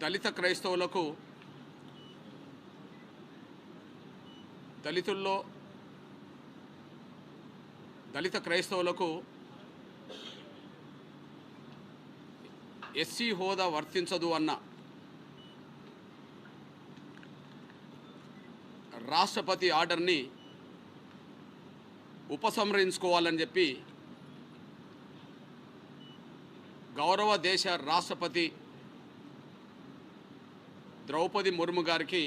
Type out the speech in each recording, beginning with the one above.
దళిత క్రైస్తవులకు దళిత క్రైస్తవులకు ఎస్సీ హోదా వర్తించదు అన్న రాష్ట్రపతి ఆర్డర్ని ఉపసంహరించుకోవాలని చెప్పి గౌరవ దేశ రాష్ట్రపతి ద్రౌపది ముర్ము గారికి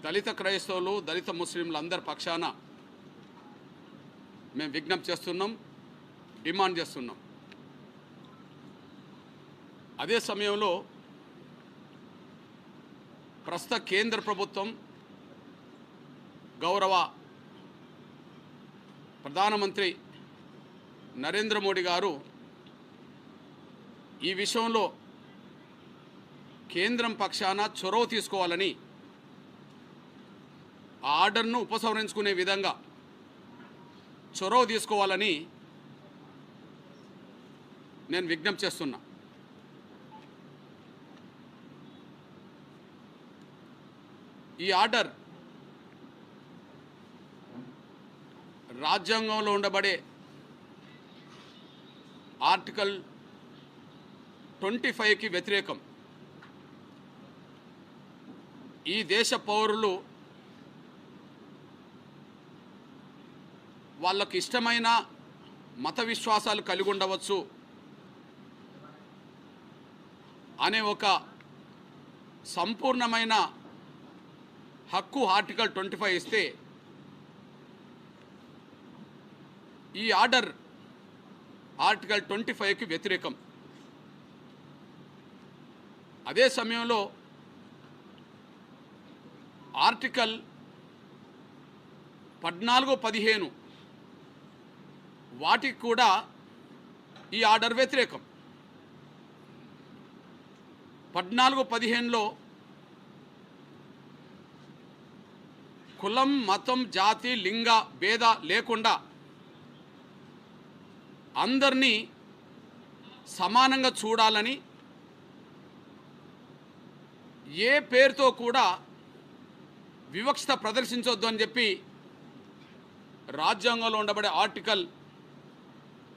దళిత క్రైస్తవులు దళిత ముస్లింలు అందరి పక్షాన మేము విజ్ఞప్తి చేస్తున్నాం, డిమాండ్ చేస్తున్నాం. అదే సమయంలో ప్రస్తుత కేంద్ర ప్రభుత్వం గౌరవ ప్రధానమంత్రి నరేంద్ర మోడీ గారు ఈ విషయంలో కేంద్రం పక్షాన చొరవ తీసుకోవాలని ఆ ఆర్డర్ను ఉపసంహరించుకునే విధంగా చొరవ తీసుకోవాలని నేను విజ్ఞప్తి చేస్తున్నా. ఈ ఆర్డర్ రాజ్యాంగంలో ఉండబడే ఆర్టికల్ 25కి వ్యతిరేకం. ఈ దేశ పౌరులు వాళ్ళకు ఇష్టమైన మత విశ్వాసాలు కలిగి ఉండవచ్చు అనే ఒక సంపూర్ణమైన హక్కు ఆర్టికల్ 25 ఇస్తే ఈ ఆర్డర్ ఆర్టికల్ 25కి వ్యతిరేకం. అదే సమయంలో ఆర్టికల్ 14, 15 వాటికి కూడా ఈ ఆర్డర్ వ్యతిరేకం. 14, 15లో కులం, మతం, జాతి, లింగ భేద లేకుండా అందరినీ సమానంగా చూడాలని, ఏ పేరుతో కూడా వివక్షత ప్రదర్శించొద్దు అని చెప్పి రాజ్యాంగంలో ఉండబడే ఆర్టికల్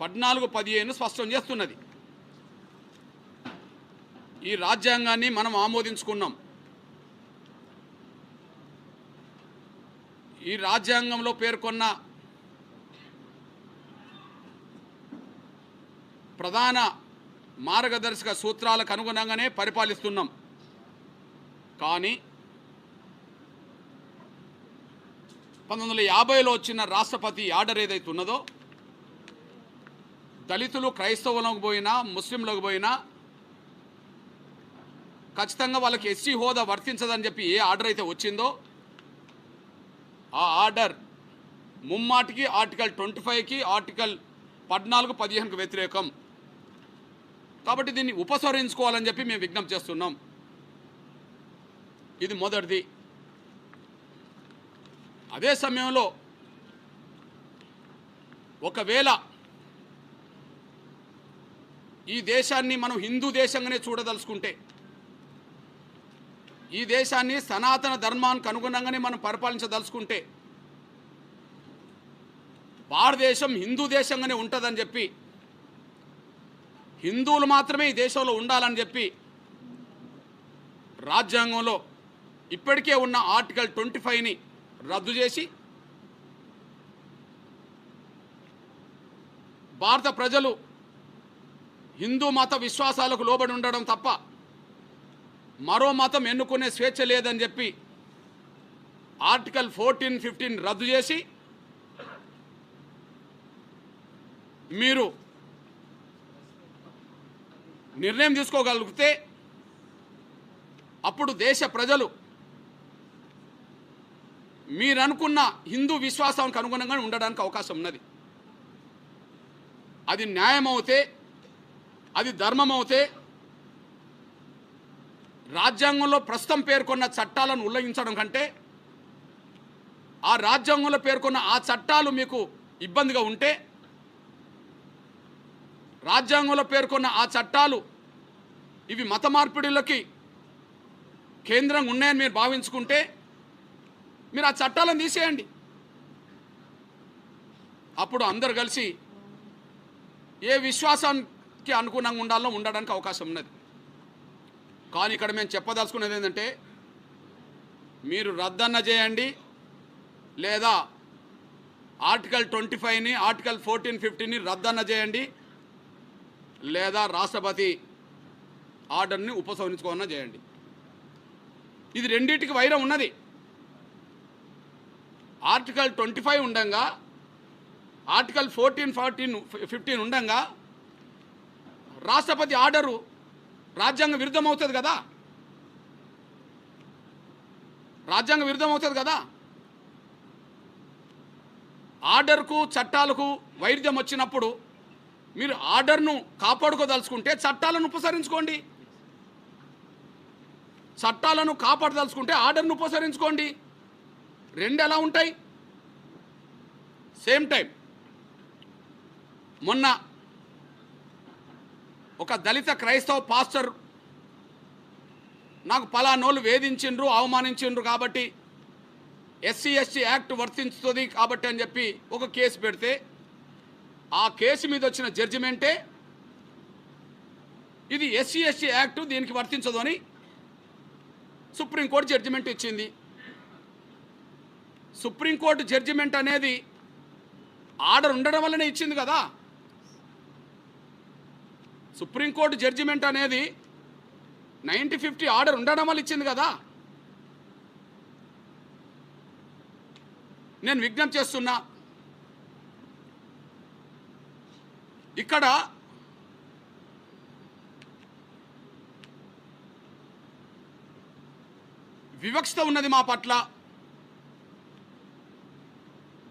14, 15 స్పష్టం చేస్తున్నది. ఈ రాజ్యాంగాన్ని మనం ఆమోదించుకున్నాం. ఈ రాజ్యాంగంలో పేర్కొన్న ప్రధాన మార్గదర్శక సూత్రాలకు అనుగుణంగానే పరిపాలిస్తున్నాం. కానీ 1950లో వచ్చిన రాష్ట్రపతి ఆర్డర్ ఏదైతే ఉన్నదో, దళితులు క్రైస్తవులకు పోయినా ముస్లింలకు పోయినా ఖచ్చితంగా వాళ్ళకి ఎస్సీ హోదా వర్తించదని చెప్పి ఏ ఆర్డర్ అయితే వచ్చిందో ఆ ఆర్డర్ ముమ్మాటికి ఆర్టికల్ 25కి ఆర్టికల్ 14, 15కి వ్యతిరేకం. కాబట్టి దీన్ని ఉపసంహరించుకోవాలని చెప్పి మేము విజ్ఞప్తి చేస్తున్నాం. ఇది మొదటిది. అదే సమయంలో ఒకవేళ ఈ దేశాన్ని మనం హిందూ దేశంగానే చూడదలుచుకుంటే, ఈ దేశాన్ని సనాతన ధర్మానికి అనుగుణంగానే మనం పరిపాలించదలుచుకుంటే, భారతదేశం హిందూ దేశంగానే ఉంటుందని చెప్పి, హిందువులు మాత్రమే ఈ దేశంలో ఉండాలని చెప్పి రాజ్యాంగంలో ఇప్పటికే ఉన్న ఆర్టికల్ 25ని రద్దు చేసి భారత ప్రజలు హిందూ మత విశ్వాసాలకు లోబడి ఉండడం తప్ప మరో మతం ఎన్నుకునే స్వేచ్ఛ లేదని చెప్పి ఆర్టికల్ 14, 15 రద్దు చేసి మీరు నిర్ణయం తీసుకోగలిగితే అప్పుడు దేశ ప్రజలు మీరనుకున్న హిందూ విశ్వాసానికి అనుగుణంగా ఉండడానికి అవకాశం ఉన్నది. అది న్యాయం అవుతే, అది ధర్మం అవుతే, రాజ్యాంగంలో ప్రస్తుతం పేర్కొన్న చట్టాలను ఉల్లంఘించడం కంటే ఆ రాజ్యాంగంలో పేర్కొన్న ఆ చట్టాలు మీకు ఇబ్బందిగా ఉంటే రాజ్యాంగంలో పేర్కొన్న ఆ చట్టాలు ఇవి మత మార్పిడులకి కేంద్రంగా ఉన్నాయని మీరు భావించుకుంటే మీరు ఆ చట్టాలను తీసేయండి. అప్పుడు అందరు కలిసి ఏ విశ్వాసానికి అనుగుణంగా ఉండాలో ఉండడానికి అవకాశం ఉన్నది. కానీ ఇక్కడ మేము చెప్పదలుచుకున్నది ఏంటంటే మీరు రద్దన్న చేయండి, లేదా ఆర్టికల్ 25ని ఆర్టికల్ 14, 15ని రద్దన్న చేయండి, లేదా రాష్ట్రపతి ఆర్డర్ని ఉపసంహరించుకోవన్న చేయండి. ఇది రెండింటికి వైరం ఉన్నది. ఆర్టికల్ 25 ఉండంగా ఆర్టికల్ 14, 15 ఉండంగా రాష్ట్రపతి ఆర్డరు రాజ్యాంగ విరుద్ధం అవుతుంది కదా, రాజ్యాంగ విరుద్ధం అవుతుంది కదా. ఆర్డర్కు చట్టాలకు వైరుధ్యం వచ్చినప్పుడు మీరు ఆర్డర్ను కాపాడుకోదలుచుకుంటే చట్టాలను ఉపసరించుకోండి, చట్టాలను కాపాడదలుచుకుంటే ఆర్డర్ను ఉపసరించుకోండి. రెండు ఎలా ఉంటాయి? సేమ్ టైం మొన్న ఒక దళిత క్రైస్తవ పాస్టర్ నాకు పలానోళ్ళు వేధించిండ్రు, అవమానించిండ్రు కాబట్టి SC/ST యాక్ట్ వర్తించుతుంది కాబట్టి అని చెప్పి ఒక కేసు పెడితే ఆ కేసు మీద వచ్చిన జడ్జిమెంటే ఇది SC/ST యాక్ట్ దీనికి వర్తించదు అని సుప్రీంకోర్టు జడ్జిమెంట్ ఇచ్చింది. సుప్రీంకోర్టు జడ్జిమెంట్ అనేది ఆర్డర్ ఉండడం వల్లనే ఇచ్చింది కదా. సుప్రీంకోర్టు జడ్జిమెంట్ అనేది 1950 ఆర్డర్ ఉండడం వల్ల ఇచ్చింది కదా. నేను విజ్ఞప్తి చేస్తున్నా, ఇక్కడ వివక్షత ఉన్నది మా పట్ల,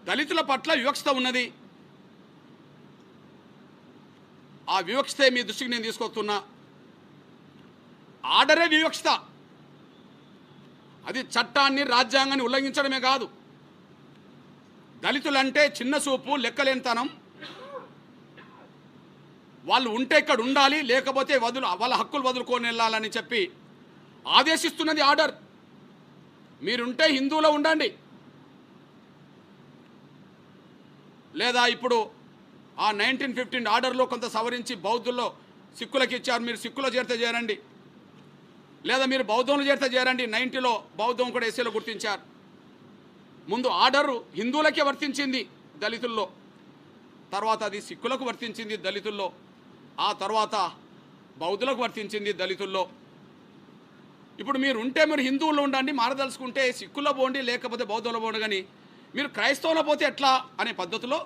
దళితుల పట్ల వివక్షత ఉన్నది. ఆ వివక్షతే మీ దృష్టికి నేను తీసుకొస్తున్నా. ఆర్డరే వివక్షత, అది చట్టాన్ని రాజ్యాంగాన్ని ఉల్లంఘించడమే కాదు. దళితులంటే చిన్న చూపు, లెక్కలేనితనం, వాళ్ళు ఉంటే ఇక్కడ ఉండాలి, లేకపోతే వాళ్ళ హక్కులు వదులుకొని వెళ్ళాలని చెప్పి ఆదేశిస్తున్నది ఆర్డర్. మీరుంటే హిందువులో ఉండండి, లేదా ఇప్పుడు ఆ 1915 ఆర్డర్లో కొంత సవరించి బౌద్ధుల్లో సిక్కులకు ఇచ్చారు, మీరు సిక్కులో చేరితే చేరండి, లేదా మీరు బౌద్ధంలో చేరితే చేరండి. 90లో బౌద్ధం కూడా ఎస్సీలో గుర్తించారు. ముందు ఆర్డరు హిందువులకే వర్తించింది దళితుల్లో, తర్వాత అది సిక్కులకు వర్తించింది దళితుల్లో, ఆ తర్వాత బౌద్ధులకు వర్తించింది దళితుల్లో. ఇప్పుడు మీరు ఉంటే మీరు హిందువుల్లో ఉండండి, మారదలుచుకుంటే సిక్కుల్లో పోండి, లేకపోతే బౌద్ధంలో పోండి. కానీ మీరు క్రైస్తవులో పోతే ఎట్లా అనే పద్ధతిలో,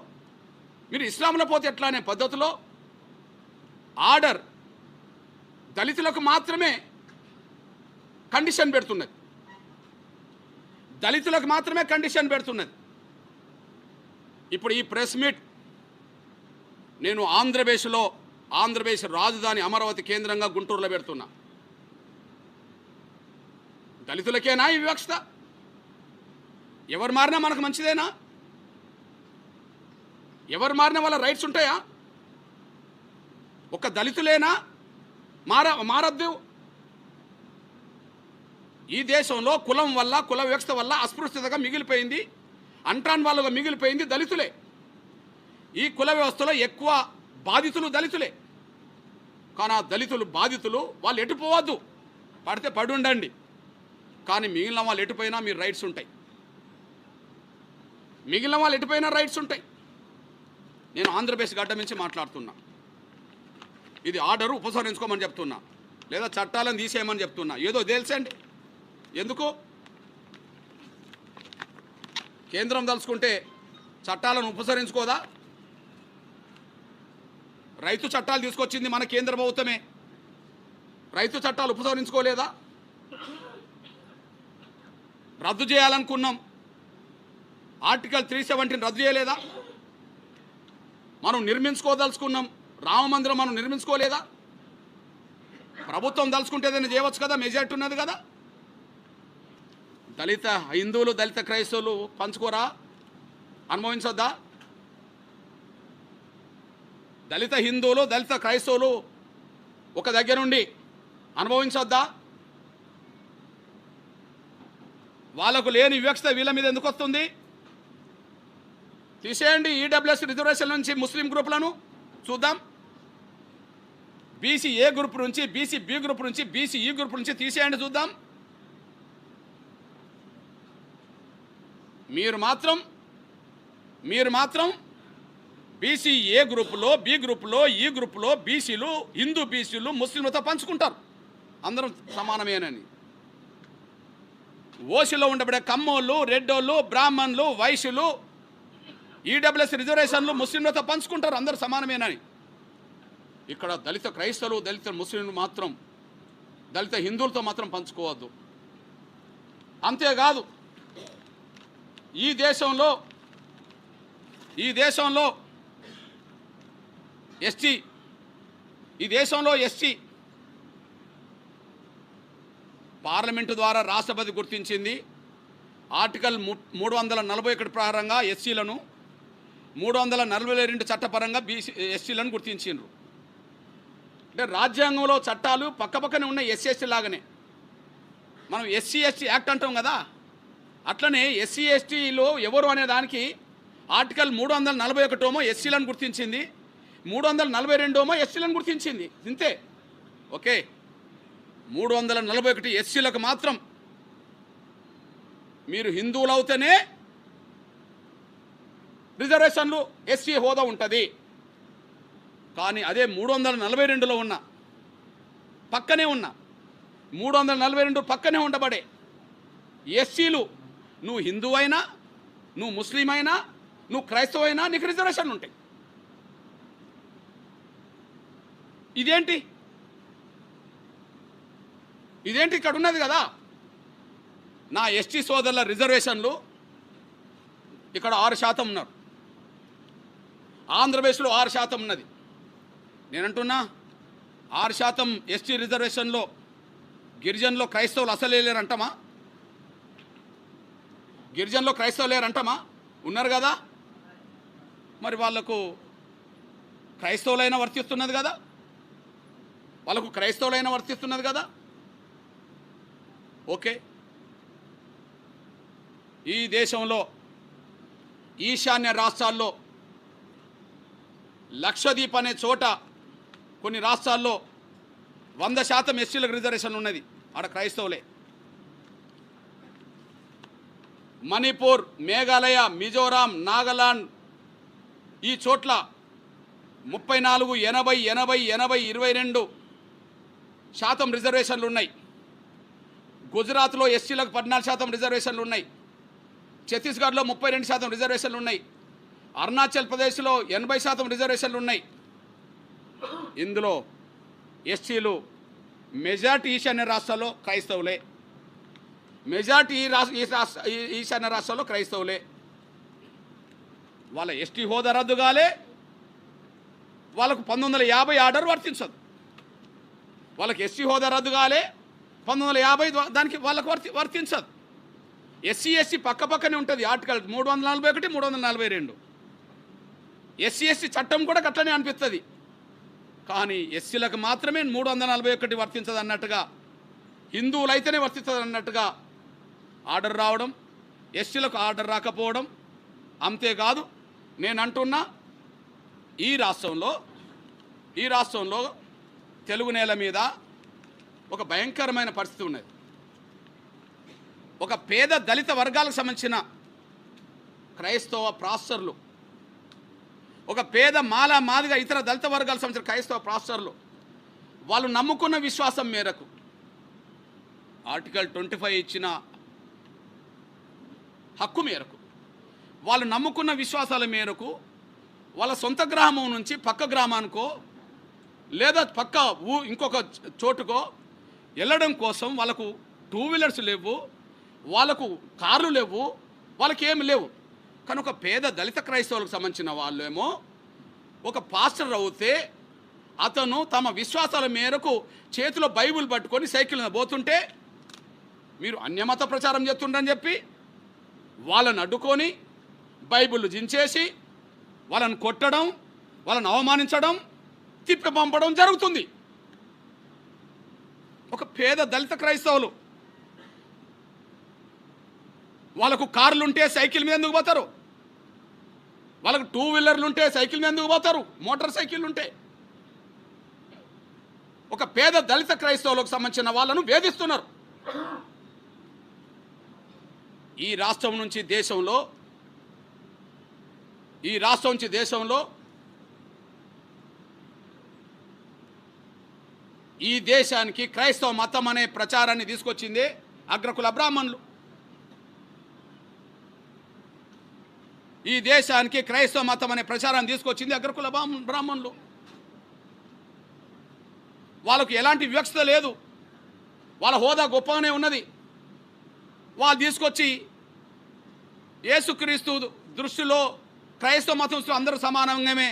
మీరు ఇస్లాంలో పోతే ఎట్లా అనే పద్ధతిలో ఆర్డర్ దళితులకు మాత్రమే కండిషన్ పెడుతున్నది, దళితులకు మాత్రమే కండిషన్ పెడుతున్నది. ఇప్పుడు ఈ ప్రెస్ మీట్ నేను ఆంధ్రప్రదేశ్ రాజధాని అమరావతి కేంద్రంగా గుంటూరులో పెడుతున్నా. దళితులకేనా ఈ వివక్షత? ఎవరు మారినా మనకు మంచిదేనా? ఎవరు మారినా వాళ్ళ రైట్స్ ఉంటాయా? ఒక దళితులేనా మారద్దు? ఈ దేశంలో కులం వల్ల, కుల వివక్షత వల్ల అస్పృశ్యతగా మిగిలిపోయింది, అంట్రాన్ వాళ్ళుగా మిగిలిపోయింది దళితులే. ఈ కుల వ్యవస్థలో ఎక్కువ బాధితులు దళితులే. కానీ ఆ దళితులు బాధితులు వాళ్ళు ఎటుపోవద్దు, పడితే పడి ఉండండి, కానీ మిగిలిన వాళ్ళు ఎటుపోయినా మీరు రైట్స్ ఉంటాయి, మిగిలిన వాళ్ళు ఎటుపోయినా రైట్స్ ఉంటాయి. నేను ఆంధ్రప్రదేశ్ గడ్డ నుంచి మాట్లాడుతున్నా. ఇది ఆర్డరు ఉపసంహరించుకోమని చెప్తున్నా, లేదా చట్టాలను తీసేయమని చెప్తున్నా. ఏదో తెలుసండి, ఎందుకు కేంద్రం తలుచుకుంటే చట్టాలను ఉపసంహరించుకోదా? రైతు చట్టాలు తీసుకొచ్చింది మన కేంద్ర ప్రభుత్వమే, రైతు చట్టాలు ఉపసంహరించుకోలేదా? రద్దు చేయాలనుకున్నాం, ఆర్టికల్ 370 రద్దు చేయలేదా? మనం నిర్మించుకోదలుచుకున్నాం, రామ మందిరం మనం నిర్మించుకోలేదా? ప్రభుత్వం దలుచుకుంటే ఏదైనా చేయవచ్చు కదా, మెజారిటీ ఉన్నది కదా. దళిత హిందువులు, దళిత క్రైస్తవులు పంచుకోరా, అనుభవించొద్దా? దళిత హిందువులు దళిత క్రైస్తవులు ఒక దగ్గర నుండి అనుభవించొద్దా? వాళ్ళకు లేని వివక్షత వీళ్ళ మీద ఎందుకు వస్తుంది? తీసేయండి ఈడబ్ల్యూఎస్ రిజర్వేషన్ నుంచి ముస్లిం గ్రూపులను చూద్దాం. బీసీ ఏ గ్రూప్ నుంచి, బీసీ బి గ్రూప్ నుంచి, బీసీ ఈ గ్రూప్ నుంచి తీసేయండి చూద్దాం. మీరు మాత్రం బీసీ ఏ గ్రూపులో, బి గ్రూపులో, ఈ గ్రూపులో బీసీలు, హిందూ బీసీలు ముస్లింలతో పంచుకుంటారు, అందరం సమానమేనని. ఓసీలో ఉండబడే కమ్మోళ్ళు, రెడ్డోళ్ళు, బ్రాహ్మణులు, వైశ్యులు ఈడబ్ల్యూఎస్ రిజర్వేషన్లు ముస్లింలతో పంచుకుంటారు, అందరూ సమానమేనని. ఇక్కడ దళిత క్రైస్తవులు, దళిత ముస్లింలు మాత్రం దళిత హిందువులతో మాత్రం పంచుకోవద్దు. అంతేకాదు ఈ దేశంలో ఎస్టీ పార్లమెంటు ద్వారా రాష్ట్రపతి గుర్తించింది. ఆర్టికల్ 341 ప్రకారంగా ఎస్సీలను, 342 చట్టపరంగా ఎస్సీలను గుర్తించిండ్రు. అంటే రాజ్యాంగంలో చట్టాలు పక్కపక్కనే ఉన్న ఎస్సీ లాగానే. మనం ఎస్సీ యాక్ట్ అంటాం కదా, అట్లనే ఎస్సీ ఎస్టీలో ఎవరు అనే దానికి ఆర్టికల్ 341 ఎస్సీలను గుర్తించింది, 342 ఎస్సీలను గుర్తించింది. ఇంతే. ఓకే, 341 ఎస్సీలకు మాత్రం మీరు హిందువులు అవుతేనే రిజర్వేషన్లు, ఎస్సీ హోదా ఉంటుంది. కానీ అదే 342లో ఉన్న పక్కనే ఉన్న 342 పక్కనే ఉండబడే ఎస్సీలు, నువ్వు హిందువు అయినా, నువ్వు ముస్లిం అయినా, నువ్వు క్రైస్తవ అయినా నీకు రిజర్వేషన్లు ఉంటాయి. ఇదేంటి ఇక్కడ ఉన్నది కదా. నా ఎస్టీ సోదరుల రిజర్వేషన్లు ఇక్కడ 6% ఉన్నారు, ఆంధ్రప్రదేశ్లో 6% ఉన్నది. నేనంటున్నా 6% ఎస్టీ రిజర్వేషన్లో గిరిజనులో క్రైస్తవులు అసలే లేరంటమా? గిరిజనులో క్రైస్తవులు లేరంటమా? ఉన్నారు కదా. మరి వాళ్లకు క్రైస్తవులైనా వర్తిస్తున్నది కదా, ఓకే. ఈ దేశంలో ఈశాన్య రాష్ట్రాల్లో లక్షద్వీప్ అనే చోట కొన్ని రాష్ట్రాల్లో 100% ఎస్టీలకు రిజర్వేషన్ ఉన్నది, ఆడ క్రైస్తవులే. మణిపూర్, మేఘాలయ, మిజోరాం, నాగాలాండ్ ఈ చోట్ల 34, 80, 80, 80, 22% రిజర్వేషన్లు ఉన్నాయి. గుజరాత్లో ఎస్టీలకు 14% రిజర్వేషన్లు ఉన్నాయి. ఛత్తీస్గఢ్లో 32% రిజర్వేషన్లు ఉన్నాయి. అరుణాచల్ ప్రదేశ్లో 80% రిజర్వేషన్లు ఉన్నాయి. ఇందులో ఎస్టీలు మెజార్టీ ఈశాన్య రాష్ట్రాల్లో క్రైస్తవులే, ఈశాన్య రాష్ట్రాల్లో క్రైస్తవులే. వాళ్ళ ఎస్టీ హోదా రద్దు కాలే, వాళ్ళకు 1950 ఆర్డర్ వర్తించదు. వాళ్ళకి ఎస్టీ హోదా రద్దు కాలే, 1950 దానికి వాళ్ళకు వర్తించదు. ఎస్సీ పక్కనే ఉంటుంది. ఆర్టికల్ 341, 342 ఎస్సీ చట్టం కూడా అట్లనే అనిపిస్తుంది. కానీ ఎస్సీలకు మాత్రమే 341 వర్తించదు అన్నట్టుగా, హిందువులైతేనే వర్తిస్తుంది అన్నట్టుగా ఆర్డర్ రావడం, ఎస్టీలకు ఆర్డర్ రాకపోవడం. అంతేకాదు నేను అంటున్నా, ఈ రాష్ట్రంలో తెలుగు నేల మీద ఒక భయంకరమైన పరిస్థితి ఉన్నది. ఒక పేద దళిత వర్గాలకు సంబంధించిన క్రైస్తవ పాస్టర్లు, ఒక పేద మాదిగా ఇతర దళిత వర్గాలకు సంబంధించిన క్రైస్తవ పాస్టర్లు వాళ్ళు నమ్ముకున్న విశ్వాసం మేరకు, ఆర్టికల్ 25 ఇచ్చిన హక్కు మేరకు, వాళ్ళు నమ్ముకున్న విశ్వాసాల మేరకు వాళ్ళ సొంత గ్రామం నుంచి పక్క గ్రామానికో లేదా పక్క ఇంకొక చోటుకో వెళ్ళడం కోసం వాళ్ళకు 2 వీలర్స్ లేవు, వాళ్ళకు కార్లు లేవు, వాళ్ళకి ఏమి లేవు. కానీ ఒక పేద దళిత క్రైస్తవులకు సంబంధించిన వాళ్ళేమో ఒక పాస్టర్ అవుతే అతను తమ విశ్వాసాల మేరకు చేతిలో బైబిల్ పట్టుకొని సైకిల్ మీద పోతుంటే మీరు అన్యమత ప్రచారం చేస్తుండని చెప్పి వాళ్ళని అడ్డుకొని బైబిల్ జించేసి వాళ్ళని కొట్టడం, వాళ్ళని అవమానించడం, తిప్పి పంపడం జరుగుతుంది. ఒక పేద దళిత క్రైస్తవులు వాళ్ళకు కార్లు ఉంటే సైకిల్ మీద ఎందుకు పోతారు? వాళ్ళకు 2 వీలర్లు ఉంటే సైకిల్ మీద ఎందుకు పోతారు? మోటార్ సైకిల్ ఉంటే. ఒక పేద దళిత క్రైస్తవులకు సంబంధించిన వాళ్ళను వేధిస్తున్నారు. ఈ రాష్ట్రం నుంచి దేశంలో ఈ దేశానికి క్రైస్తవ మతం అనే ప్రచారాన్ని తీసుకొచ్చింది అగ్రకుల బ్రాహ్మణులు. ఈ దేశానికి క్రైస్తవ మతం అనే ప్రచారాన్ని తీసుకొచ్చింది అగ్రకుల బ్రాహ్మణులు. వాళ్ళకు ఎలాంటి వివక్షత లేదు, వాళ్ళ హోదా గొప్పగానే ఉన్నది. వాళ్ళు తీసుకొచ్చి యేసుక్రీస్తు దృష్టిలో క్రైస్తవ మతంలో అందరూ సమానంగానే,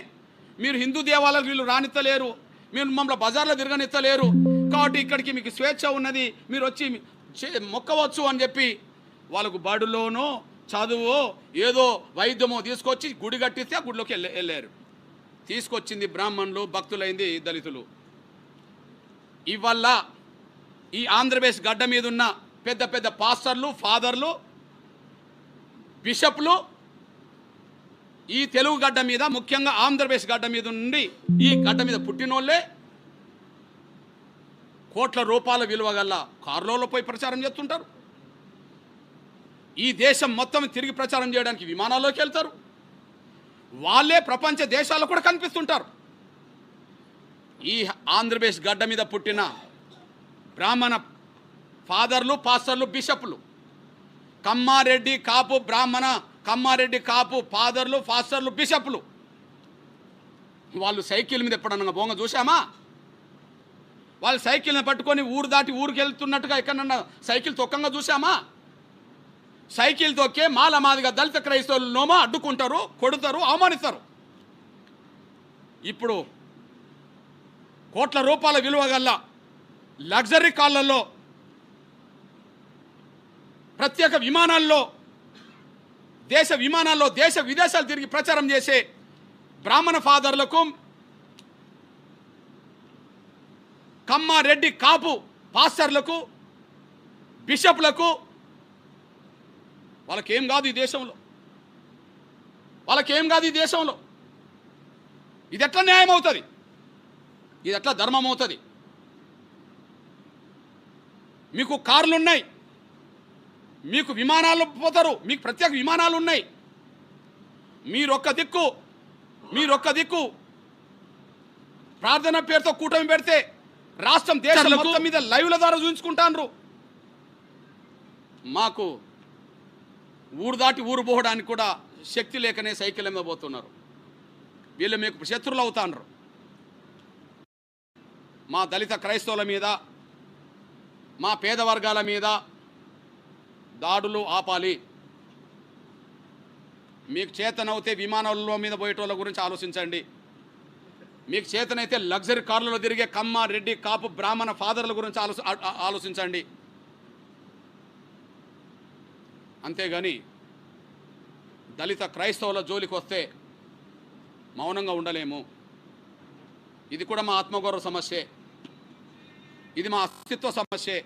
మీరు హిందూ దేవాలయాలకు వీళ్ళు రానిత్తలేరు, మీరు మమ్మల్ని బజార్లో తిరగనిత్తలేరు, కాబట్టి ఇక్కడికి మీకు స్వేచ్ఛ ఉన్నది, మీరు వచ్చి మొక్కవచ్చు అని చెప్పి వాళ్ళకు బడులోనో చదువో ఏదో వైద్యమో తీసుకొచ్చి గుడి కట్టిస్తే ఆ గుడిలోకి వెళ్ళారు. తీసుకొచ్చింది బ్రాహ్మణులు, భక్తులైంది దళితులు. ఇవల్ల ఈ ఆంధ్రప్రదేశ్ గడ్డ మీద ఉన్న పెద్ద పెద్ద పాస్టర్లు, ఫాదర్లు, బిషప్లు ఈ తెలుగు గడ్డ మీద, ముఖ్యంగా ఆంధ్రప్రదేశ్ గడ్డ మీద నుండి ఈ గడ్డ మీద పుట్టినోళ్ళే కోట్ల రూపాయల విలువ గల కార్లలో పోయి ప్రచారం చేస్తుంటారు. ఈ దేశం మొత్తం తిరిగి ప్రచారం చేయడానికి విమానాల్లోకి వెళ్తారు. వాళ్ళే ప్రపంచ దేశాల్లో కూడా కనిపిస్తుంటారు. ఈ ఆంధ్రప్రదేశ్ గడ్డ మీద పుట్టిన బ్రాహ్మణ ఫాదర్లు, పాస్టర్లు, బిషప్లు, కమ్మారెడ్డి కాపు బ్రాహ్మణ, కమ్మారెడ్డి కాపు ఫాదర్లు, పాస్టర్లు, బిషప్లు, వాళ్ళు సైకిల్ మీద ఎప్పుడన్నా బొంగ చూసామా? వాళ్ళు సైకిల్ని పట్టుకొని ఊరు దాటి ఊరికి వెళ్తున్నట్టుగా ఎక్కడన్నా సైకిల్ తొక్కంగా చూసామా? సైకిల్ తొక్కే మాల మాదిగా దళిత క్రైస్తవులు నోమా అడ్డుకుంటారు, కొడుతారు, అవమానిస్తారు. ఇప్పుడు కోట్ల రూపాయల విలువ గల లగ్జరీ కార్లలో, ప్రత్యేక విమానాల్లో, దేశ విదేశాలు తిరిగి ప్రచారం చేసే బ్రాహ్మణ ఫాదర్లకు, కమ్మారెడ్డి కాపు పాస్టర్లకు, బిషప్లకు వాళ్ళకేం కాదు ఈ దేశంలో. ఇది ఎట్లా న్యాయం అవుతుంది? ఇది ఎట్లా ధర్మం అవుతుంది? మీకు కార్లు ఉన్నాయి, మీకు విమానాలు పోతారు, మీకు ప్రత్యేక విమానాలు ఉన్నాయి. మీరొక్క దిక్కు ప్రార్థన పేరుతో కూటమి పెడితే రాష్ట్రం దేశం మొత్తం మీద లైవ్ల ద్వారా చూపించుకుంటారు. మాకు ఊరు దాటి ఊరు పోవడానికి కూడా శక్తి లేకనే సైకిల్ మీద పోతున్నారు. వీళ్ళు మీకు శత్రువులు అవుతాండ్రు. మా దళిత క్రైస్తవుల మీద, మా పేద వర్గాల మీద దాడులు ఆపాలి. మీకు చేతనవుతే విమానాల్లో మీద పోయేటోళ్ళ గురించి ఆలోచించండి. మీకు చేతనైతే లగ్జరీ కార్లలో తిరిగే కమ్మ, రెడ్డి, కాపు, బ్రాహ్మణ ఫాదర్ల గురించి ఆలోచించండి. అంతేగాని దళిత క్రైస్తవుల జోలికి వస్తే మౌనంగా ఉండలేము. ఇది కూడా మా ఆత్మగౌరవ సమస్యే, ఇది మా అస్తిత్వ సమస్యే.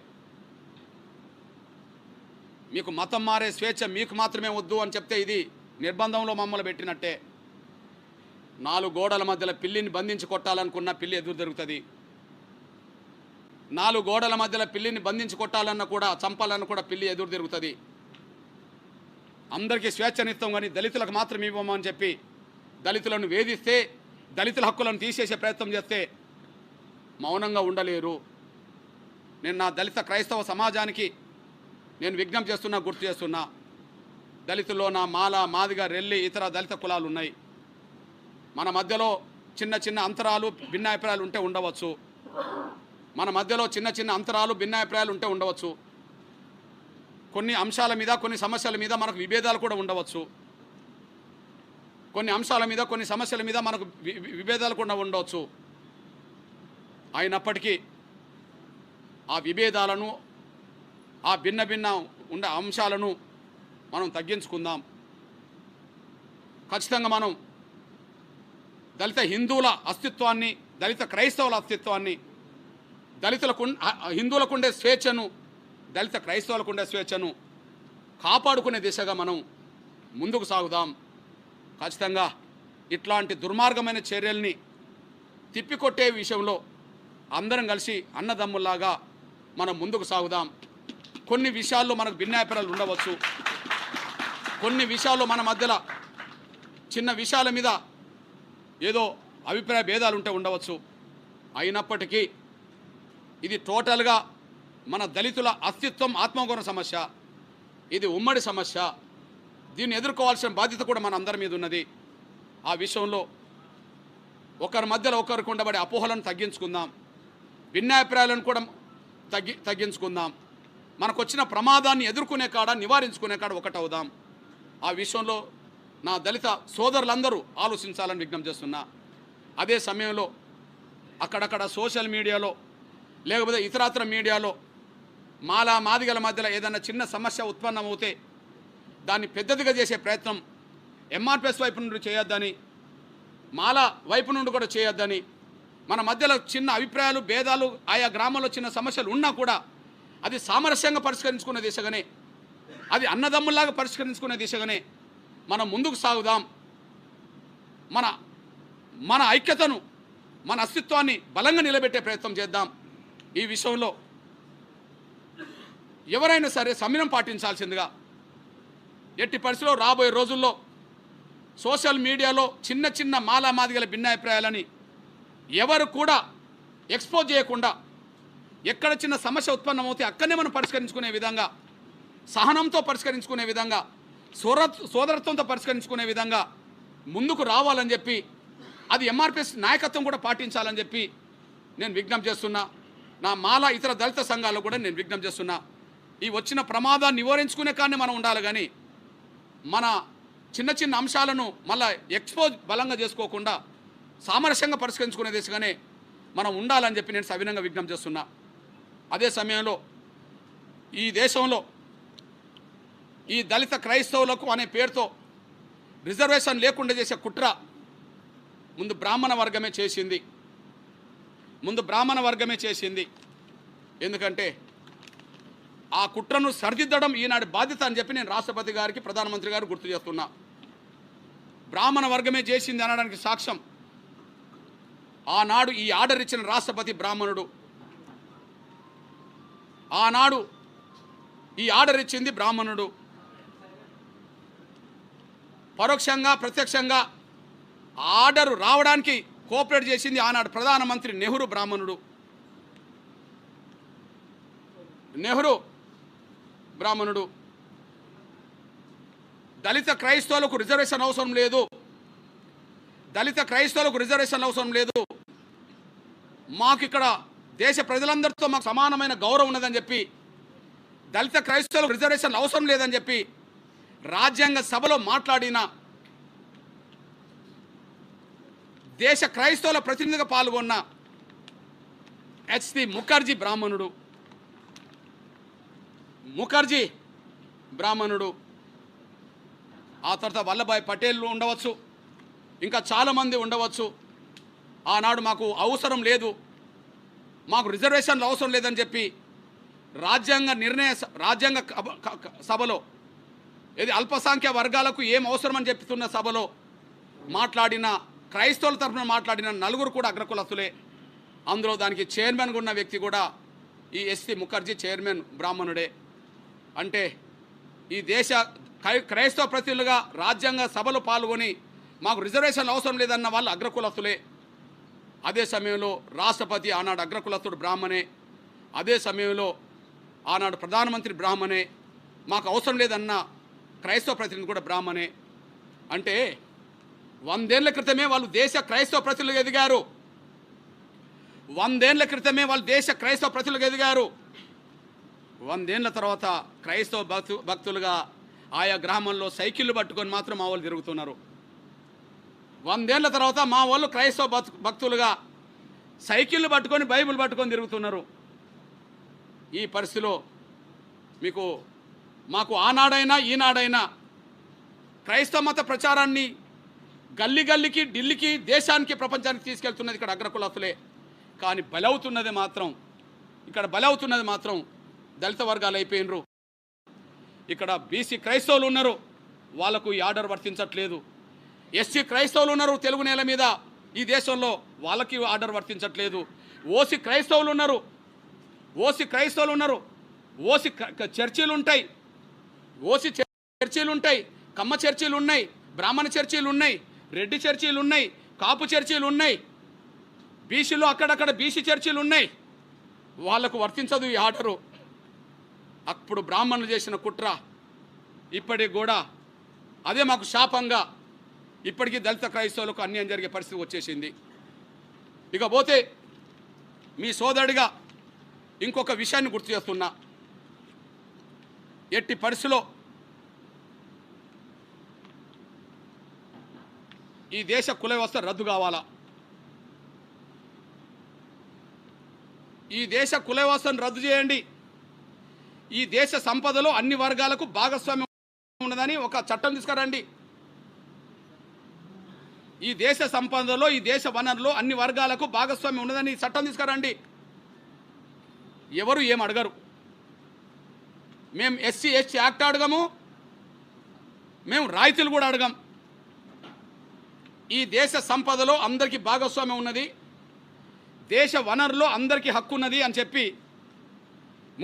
మీకు మతం మారే స్వేచ్ఛ మీకు మాత్రమే వద్దు అని చెప్తే ఇది నిర్బంధంలో మమ్మల్ని పెట్టినట్టే. 4 గోడల మధ్యలో పిల్లిని బంధించి కొట్టాలనుకున్న పిల్లి ఎదురు జరుగుతుంది. 4 గోడల మధ్యలో పిల్లిని బంధించి కొట్టాలన్న కూడా, చంపాలన్న కూడా పిల్లి ఎదురు తిరుగుతుంది. అందరికీ స్వేచ్ఛనిస్తాం కానీ దళితులకు మాత్రం ఇవ్వమని చెప్పి దళితులను వేధిస్తే, దళితుల హక్కులను తీసేసే ప్రయత్నం చేస్తే మౌనంగా ఉండలేరు. నేను నా దళిత క్రైస్తవ సమాజానికి నేను విజ్ఞప్తి చేస్తున్నా, గుర్తు చేస్తున్నా. దళితుల్లో నా మాల, మాదిగ, రెల్లి, ఇతర దళిత కులాలు ఉన్నాయి. మన మధ్యలో చిన్న చిన్న అంతరాలు, భిన్నాభిప్రాయాలు ఉంటే ఉండవచ్చు. కొన్ని అంశాల మీద, కొన్ని సమస్యల మీద మనకు విభేదాలు కూడా ఉండవచ్చు. అయినప్పటికీ ఆ విభేదాలను, ఆ భిన్న ఉండే అంశాలను మనం తగ్గించుకుందాం. ఖచ్చితంగా మనం దళిత హిందువుల అస్తిత్వాన్ని, దళిత క్రైస్తవుల అస్తిత్వాన్ని, హిందువులకు ఉండే స్వేచ్ఛను, దళిత క్రైస్తవులకు ఉండే స్వేచ్ఛను కాపాడుకునే దిశగా మనం ముందుకు సాగుదాం. ఖచ్చితంగా ఇట్లాంటి దుర్మార్గమైన చర్యల్ని తిప్పికొట్టే విషయంలో అందరం కలిసి అన్నదమ్ముల్లాగా మనం ముందుకు సాగుదాం. కొన్ని విషయాల్లో మనకు భిన్నాభిప్రాయాలు ఉండవచ్చు, కొన్ని విషయాల్లో మన మధ్యలో చిన్న విషయాల మీద ఏదో అభిప్రాయ భేదాలు ఉంటే ఉండవచ్చు. అయినప్పటికీ ఇది టోటల్గా మన దళితుల అస్తిత్వం, ఆత్మగౌరవ సమస్య. ఇది ఉమ్మడి సమస్య. దీన్ని ఎదుర్కోవాల్సిన బాధ్యత కూడా మన అందరి మీద ఉన్నది. ఆ విషయంలో ఒకరి మధ్యలో ఒకరికి ఉండబడే అపోహలను తగ్గించుకుందాం, భిన్నాభిప్రాయాలను కూడా తగ్గించుకుందాం. మనకు వచ్చిన ప్రమాదాన్ని ఎదుర్కొనే కాడ, నివారించుకునే కాడ ఒకటవుదాం. ఆ విషయంలో నా దళిత సోదరులందరూ ఆలోచించాలని విజ్ఞప్తి చేస్తున్నా. అదే సమయంలో అక్కడక్కడ సోషల్ మీడియాలో లేకపోతే ఇతరత్ర మీడియాలో మాదిగల మధ్యలో ఏదైనా చిన్న సమస్య ఉత్పన్నమవుతే దాన్ని పెద్దదిగా చేసే ప్రయత్నం ఎంఆర్పిఎస్ వైపు నుండి చేయొద్దని, మాల వైపు నుండి కూడా చేయొద్దని, మన మధ్యలో చిన్న అభిప్రాయాలు, భేదాలు, ఆయా గ్రామాల్లో చిన్న సమస్యలు ఉన్నా కూడా అది సామరస్యంగా పరిష్కరించుకునే దిశగానే, అది అన్నదమ్ముల్లాగా పరిష్కరించుకునే దిశగానే మనం ముందుకు సాగుదాం. మన ఐక్యతను, మన అస్తిత్వాన్ని బలంగా నిలబెట్టే ప్రయత్నం చేద్దాం. ఈ విషయంలో ఎవరైనా సరే సమయం పాటించాల్సిందిగా, ఎట్టి పరిస్థితుల్లో రాబోయే రోజుల్లో సోషల్ మీడియాలో చిన్న చిన్న మాదిగల భిన్నాభిప్రాయాలని ఎవరు కూడా ఎక్స్పోజ్ చేయకుండా, ఎక్కడ చిన్న సమస్య ఉత్పన్నమవుతే అక్కడనే మనం పరిష్కరించుకునే విధంగా, సహనంతో పరిష్కరించుకునే విధంగా, సోదరత్వంతో పరిష్కరించుకునే విధంగా ముందుకు రావాలని చెప్పి, అది ఎంఆర్పిఎస్ నాయకత్వం కూడా పాటించాలని చెప్పి నేను విజ్ఞప్తి చేస్తున్నా. నా ఇతర దళిత సంఘాల్లో కూడా నేను విజ్ఞప్తి చేస్తున్నా. ఈ వచ్చిన ప్రమాదాన్ని నివారించుకునే కానీ మనం ఉండాలి, కానీ మన చిన్న చిన్న అంశాలను మళ్ళీ ఎక్స్పోజ్ బలంగా చేసుకోకుండా సామరస్యంగా పరిష్కరించుకునే దిశగానే మనం ఉండాలని చెప్పి నేను సవినంగా విజ్ఞప్తి చేస్తున్నా. అదే సమయంలో ఈ దేశంలో ఈ దళిత క్రైస్తవులకు అనే పేరుతో రిజర్వేషన్ లేకుండా చేసే కుట్ర ముందు బ్రాహ్మణ వర్గమే చేసింది. ఎందుకంటే ఆ కుట్రను సరిదిద్దడం ఈనాటి బాధ్యత అని చెప్పి నేను రాష్ట్రపతి గారికి, ప్రధానమంత్రి గారు గుర్తు చేస్తున్నా. బ్రాహ్మణ వర్గమే చేసింది అనడానికి సాక్ష్యం, ఆనాడు ఈ ఆర్డర్ ఇచ్చిన రాష్ట్రపతి బ్రాహ్మణుడు, ఆనాడు ఈ ఆర్డర్ ఇచ్చింది బ్రాహ్మణుడు. పరోక్షంగా ప్రత్యక్షంగా ఆర్డర్ రావడానికి కోఆపరేట్ చేసింది ఆనాడు ప్రధానమంత్రి నెహ్రూ బ్రాహ్మణుడు. దళిత క్రైస్తవులకు రిజర్వేషన్ అవసరం లేదు, మాకు ఇక్కడ దేశ ప్రజలందరితో మాకు సమానమైన గౌరవం ఉన్నదని చెప్పి, దళిత క్రైస్తవులకు రిజర్వేషన్ అవసరం లేదని చెప్పి రాజ్యాంగ సభలో మాట్లాడిన, దేశ క్రైస్తవుల ప్రతినిధిగా పాల్గొన్న హెచ్సి ముఖర్జీ బ్రాహ్మణుడు. ఆ తర్వాత వల్లభాయ్ పటేల్ ఉండవచ్చు, ఇంకా చాలామంది ఉండవచ్చు. ఆనాడు మాకు అవసరం లేదు, మాకు రిజర్వేషన్లు అవసరం లేదని చెప్పి రాజ్యాంగ సభలో ఇది అల్పసంఖ్య వర్గాలకు ఏం అవసరమని చెప్తున్న సభలో మాట్లాడిన, క్రైస్తవుల తరఫున మాట్లాడిన నలుగురు కూడా అగ్రకులస్తులే. అందులో దానికి చైర్మన్గా ఉన్న వ్యక్తి కూడా ఈ ఎస్సీ ముఖర్జీ చైర్మన్ బ్రాహ్మణుడే. అంటే ఈ దేశ క్రైస్తవ ప్రతినిధులుగా రాజ్యాంగ సభలో పాల్గొని మాకు రిజర్వేషన్లు అవసరం లేదన్న వాళ్ళు అగ్రకులస్తులే. అదే సమయంలో రాష్ట్రపతి ఆనాడు అగ్రకులస్తుడు బ్రాహ్మణే. అదే సమయంలో ఆనాడు ప్రధానమంత్రి బ్రాహ్మణే. మాకు అవసరం లేదన్న క్రైస్తవ ప్రతినిధి కూడా బ్రాహ్మణే. అంటే 100 ఏళ్ల క్రితమే వాళ్ళు దేశ క్రైస్తవ ప్రతినిధులుగా ఎదిగారు. 100 ఏళ్ల క్రితమే వాళ్ళు దేశ క్రైస్తవ ప్రతినిధులుగా ఎదిగారు. 100 ఏళ్ల తర్వాత క్రైస్తవ భక్తులుగా ఆయా గ్రామంలో సైకిళ్ళు పట్టుకొని మాత్రం మా వాళ్ళు తిరుగుతున్నారు. 100 ఏళ్ల తర్వాత మా వాళ్ళు క్రైస్తవ భక్తులుగా సైకిళ్ళు పట్టుకొని బైబిల్ పట్టుకొని తిరుగుతున్నారు. ఈ పరిస్థితిలో మాకు ఆనాడైనా ఈనాడైనా క్రైస్తవ మత ప్రచారాన్ని గల్లీ గల్లీకి ఢిల్లీకి దేశానికి ప్రపంచానికి తీసుకెళ్తున్నది ఇక్కడ అగ్రకులస్తులే. కానీ బలవుతున్నది మాత్రం దళిత వర్గాలు అయిపోయినరు. ఇక్కడ బీసీ క్రైస్తవులు ఉన్నారు, వాళ్ళకు ఈ ఆర్డర్ వర్తించట్లేదు. ఎస్సీ క్రైస్తవులు ఉన్నారు తెలుగు నేల మీద ఈ దేశంలో, వాళ్ళకి ఆర్డర్ వర్తించట్లేదు. ఓసీ క్రైస్తవులు ఉన్నారు, ఓసీ చర్చీలు ఉంటాయి, ఓసీ చర్చీలు ఉంటాయి, కమ్మ చర్చీలు ఉన్నాయి, బ్రాహ్మణ చర్చీలు ఉన్నాయి, రెడ్డి చర్చీలు ఉన్నాయి, కాపు చర్చీలు ఉన్నాయి, బీసీలో అక్కడక్కడ బీసీ చర్చీలు ఉన్నాయి. వాళ్లకు వర్తించదు ఈ ఆర్డరు. అప్పుడు బ్రాహ్మణులు చేసిన కుట్ర ఇప్పటికి కూడా అదే మాకు శాపంగా ఇప్పటికీ దళిత క్రైస్తవులకు అన్యాయం జరిగే పరిస్థితి వచ్చేసింది. ఇకపోతే మీ సోదరుడిగా ఇంకొక విషయాన్ని గుర్తు చేస్తున్నా. ఎట్టి పరిస్థితిలో ఈ దేశ కుల వ్యవస్థ రద్దు కావాలా? ఈ దేశ కుల వ్యవస్థను రద్దు చేయండి. ఈ దేశ సంపదలో అన్ని వర్గాలకు భాగస్వామ్యం ఉన్నదని ఒక చట్టం తీసుకురండి. ఈ దేశ సంపదలో, ఈ దేశ వనరులో అన్ని వర్గాలకు భాగస్వామ్యం ఉన్నదని చట్టం తీసుకురండి. ఎవరు ఏం అడగరు. మేము ఎస్సీ ఎస్టీ యాక్ట్ అడగము, మేము రాయితీలు కూడా అడగం. ఈ దేశ సంపదలో అందరికీ భాగస్వామ్యం ఉన్నది, దేశ వనరులో అందరికీ హక్కు ఉన్నది అని చెప్పి,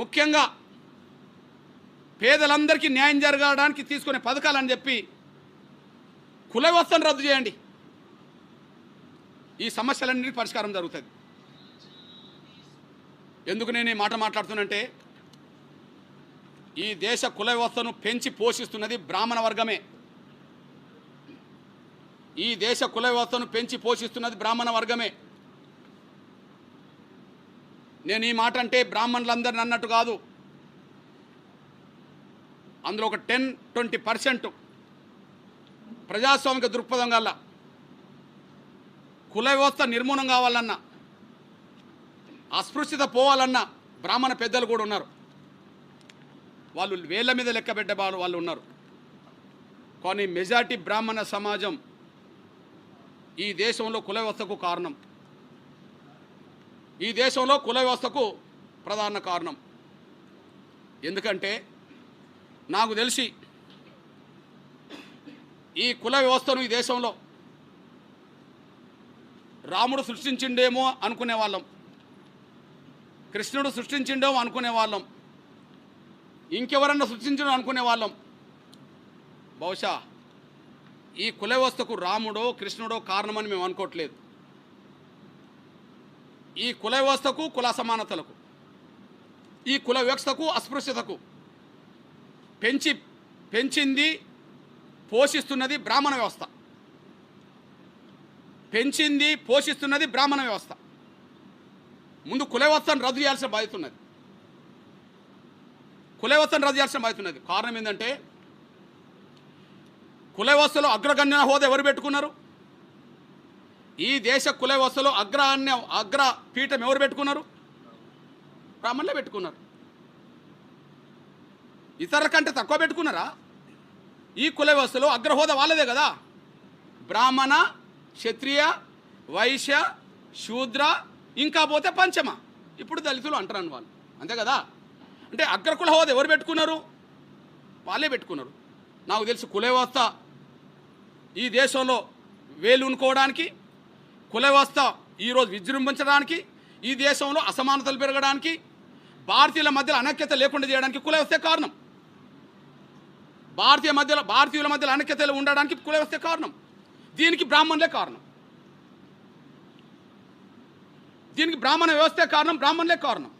ముఖ్యంగా పేదలందరికీ న్యాయం జరగడానికి తీసుకునే పథకాలని చెప్పి కుల వ్యవస్థను రద్దు చేయండి. ఈ సమస్యలన్నిటికీ పరిష్కారం జరుగుతుంది. ఎందుకు నేను ఈ మాట మాట్లాడుతున్నంటే, ఈ దేశ కుల వ్యవస్థను పెంచి పోషిస్తున్నది బ్రాహ్మణ వర్గమే. ఈ దేశ కుల వ్యవస్థను పెంచి పోషిస్తున్నది బ్రాహ్మణ వర్గమే. నేను ఈ మాట అంటే బ్రాహ్మణులందరిని అన్నట్టు కాదు. అందులో ఒక 10-20% ప్రజాస్వామిక దృక్పథం గల కుల వ్యవస్థ నిర్మూలన కావాలన్నా, అస్పృశ్యత పోవాలన్నా బ్రాహ్మణ పెద్దలు కూడా ఉన్నారు. వాళ్ళు వేళ్ల మీద లెక్కబెట్టే వాళ్ళు ఉన్నారు. కానీ మెజారిటీ బ్రాహ్మణ సమాజం ఈ దేశంలో కుల వ్యవస్థకు కారణం. ఈ దేశంలో కుల వ్యవస్థకు ప్రధాన కారణం. ఎందుకంటే నాకు తెలిసి ఈ కుల వ్యవస్థను ఈ దేశంలో రాముడు సృష్టించిండేమో అనుకునే వాళ్ళం, కృష్ణుడు సృష్టించిండేమో అనుకునే వాళ్ళం, ఇంకెవరన్నా సృష్టించడం అనుకునే వాళ్ళం. బహుశా ఈ కుల వ్యవస్థకు రాముడో కృష్ణుడో కారణమని మేము అనుకోవట్లేదు. ఈ కుల వ్యవస్థకు, కుల అసమానతలకు, ఈ కుల వ్యవస్థకు, అస్పృశ్యతకు పెంచింది పోషిస్తున్నది బ్రాహ్మణ వ్యవస్థ. పెంచింది పోషిస్తున్నది బ్రాహ్మణ వ్యవస్థ. ముందు కుల వ్యవస్థను రద్దు చేయాల్సిన బాధ్యత ఉన్నది. కుల వ్యవస్థను రద్దు చేయాల్సిన బాధ్యత ఉన్నది. కారణం ఏంటంటే, కుల వ్యవస్థలో అగ్రగణ్య హోదా ఎవరు పెట్టుకున్నారు? ఈ దేశ కుల వ్యవస్థలో అగ్ర పీఠం ఎవరు పెట్టుకున్నారు? బ్రాహ్మణులే పెట్టుకున్నారు. ఇతరుల కంటే తక్కువ పెట్టుకున్నారా? ఈ కుల వ్యవస్థలో అగ్రహోదా వాళ్ళదే కదా. బ్రాహ్మణ, క్షత్రియ, వైశ్య, శూద్ర, ఇంకా పోతే పంచమ, ఇప్పుడు దళితులు అంటారని వాళ్ళు, అంతే కదా. అంటే అగ్రకుల హోదా ఎవరు పెట్టుకున్నారు? వాళ్ళే పెట్టుకున్నారు. నాకు తెలిసి కుల వ్యవస్థ ఈ దేశంలో వేలునుకోవడానికి, కుల వ్యవస్థ ఈరోజు విజృంభించడానికి, ఈ దేశంలో అసమానతలు పెరగడానికి, భారతీయుల మధ్యలో అనైక్యత లేకుండా చేయడానికి కుల వ్యవస్థే కారణం. భారతీయుల మధ్యలో అనైక్యతలు ఉండడానికి కుల వ్యవస్థే కారణం. దీనికి బ్రాహ్మణులే కారణం. దీనికి బ్రాహ్మణ వ్యవస్థే కారణం, బ్రాహ్మణులే కారణం.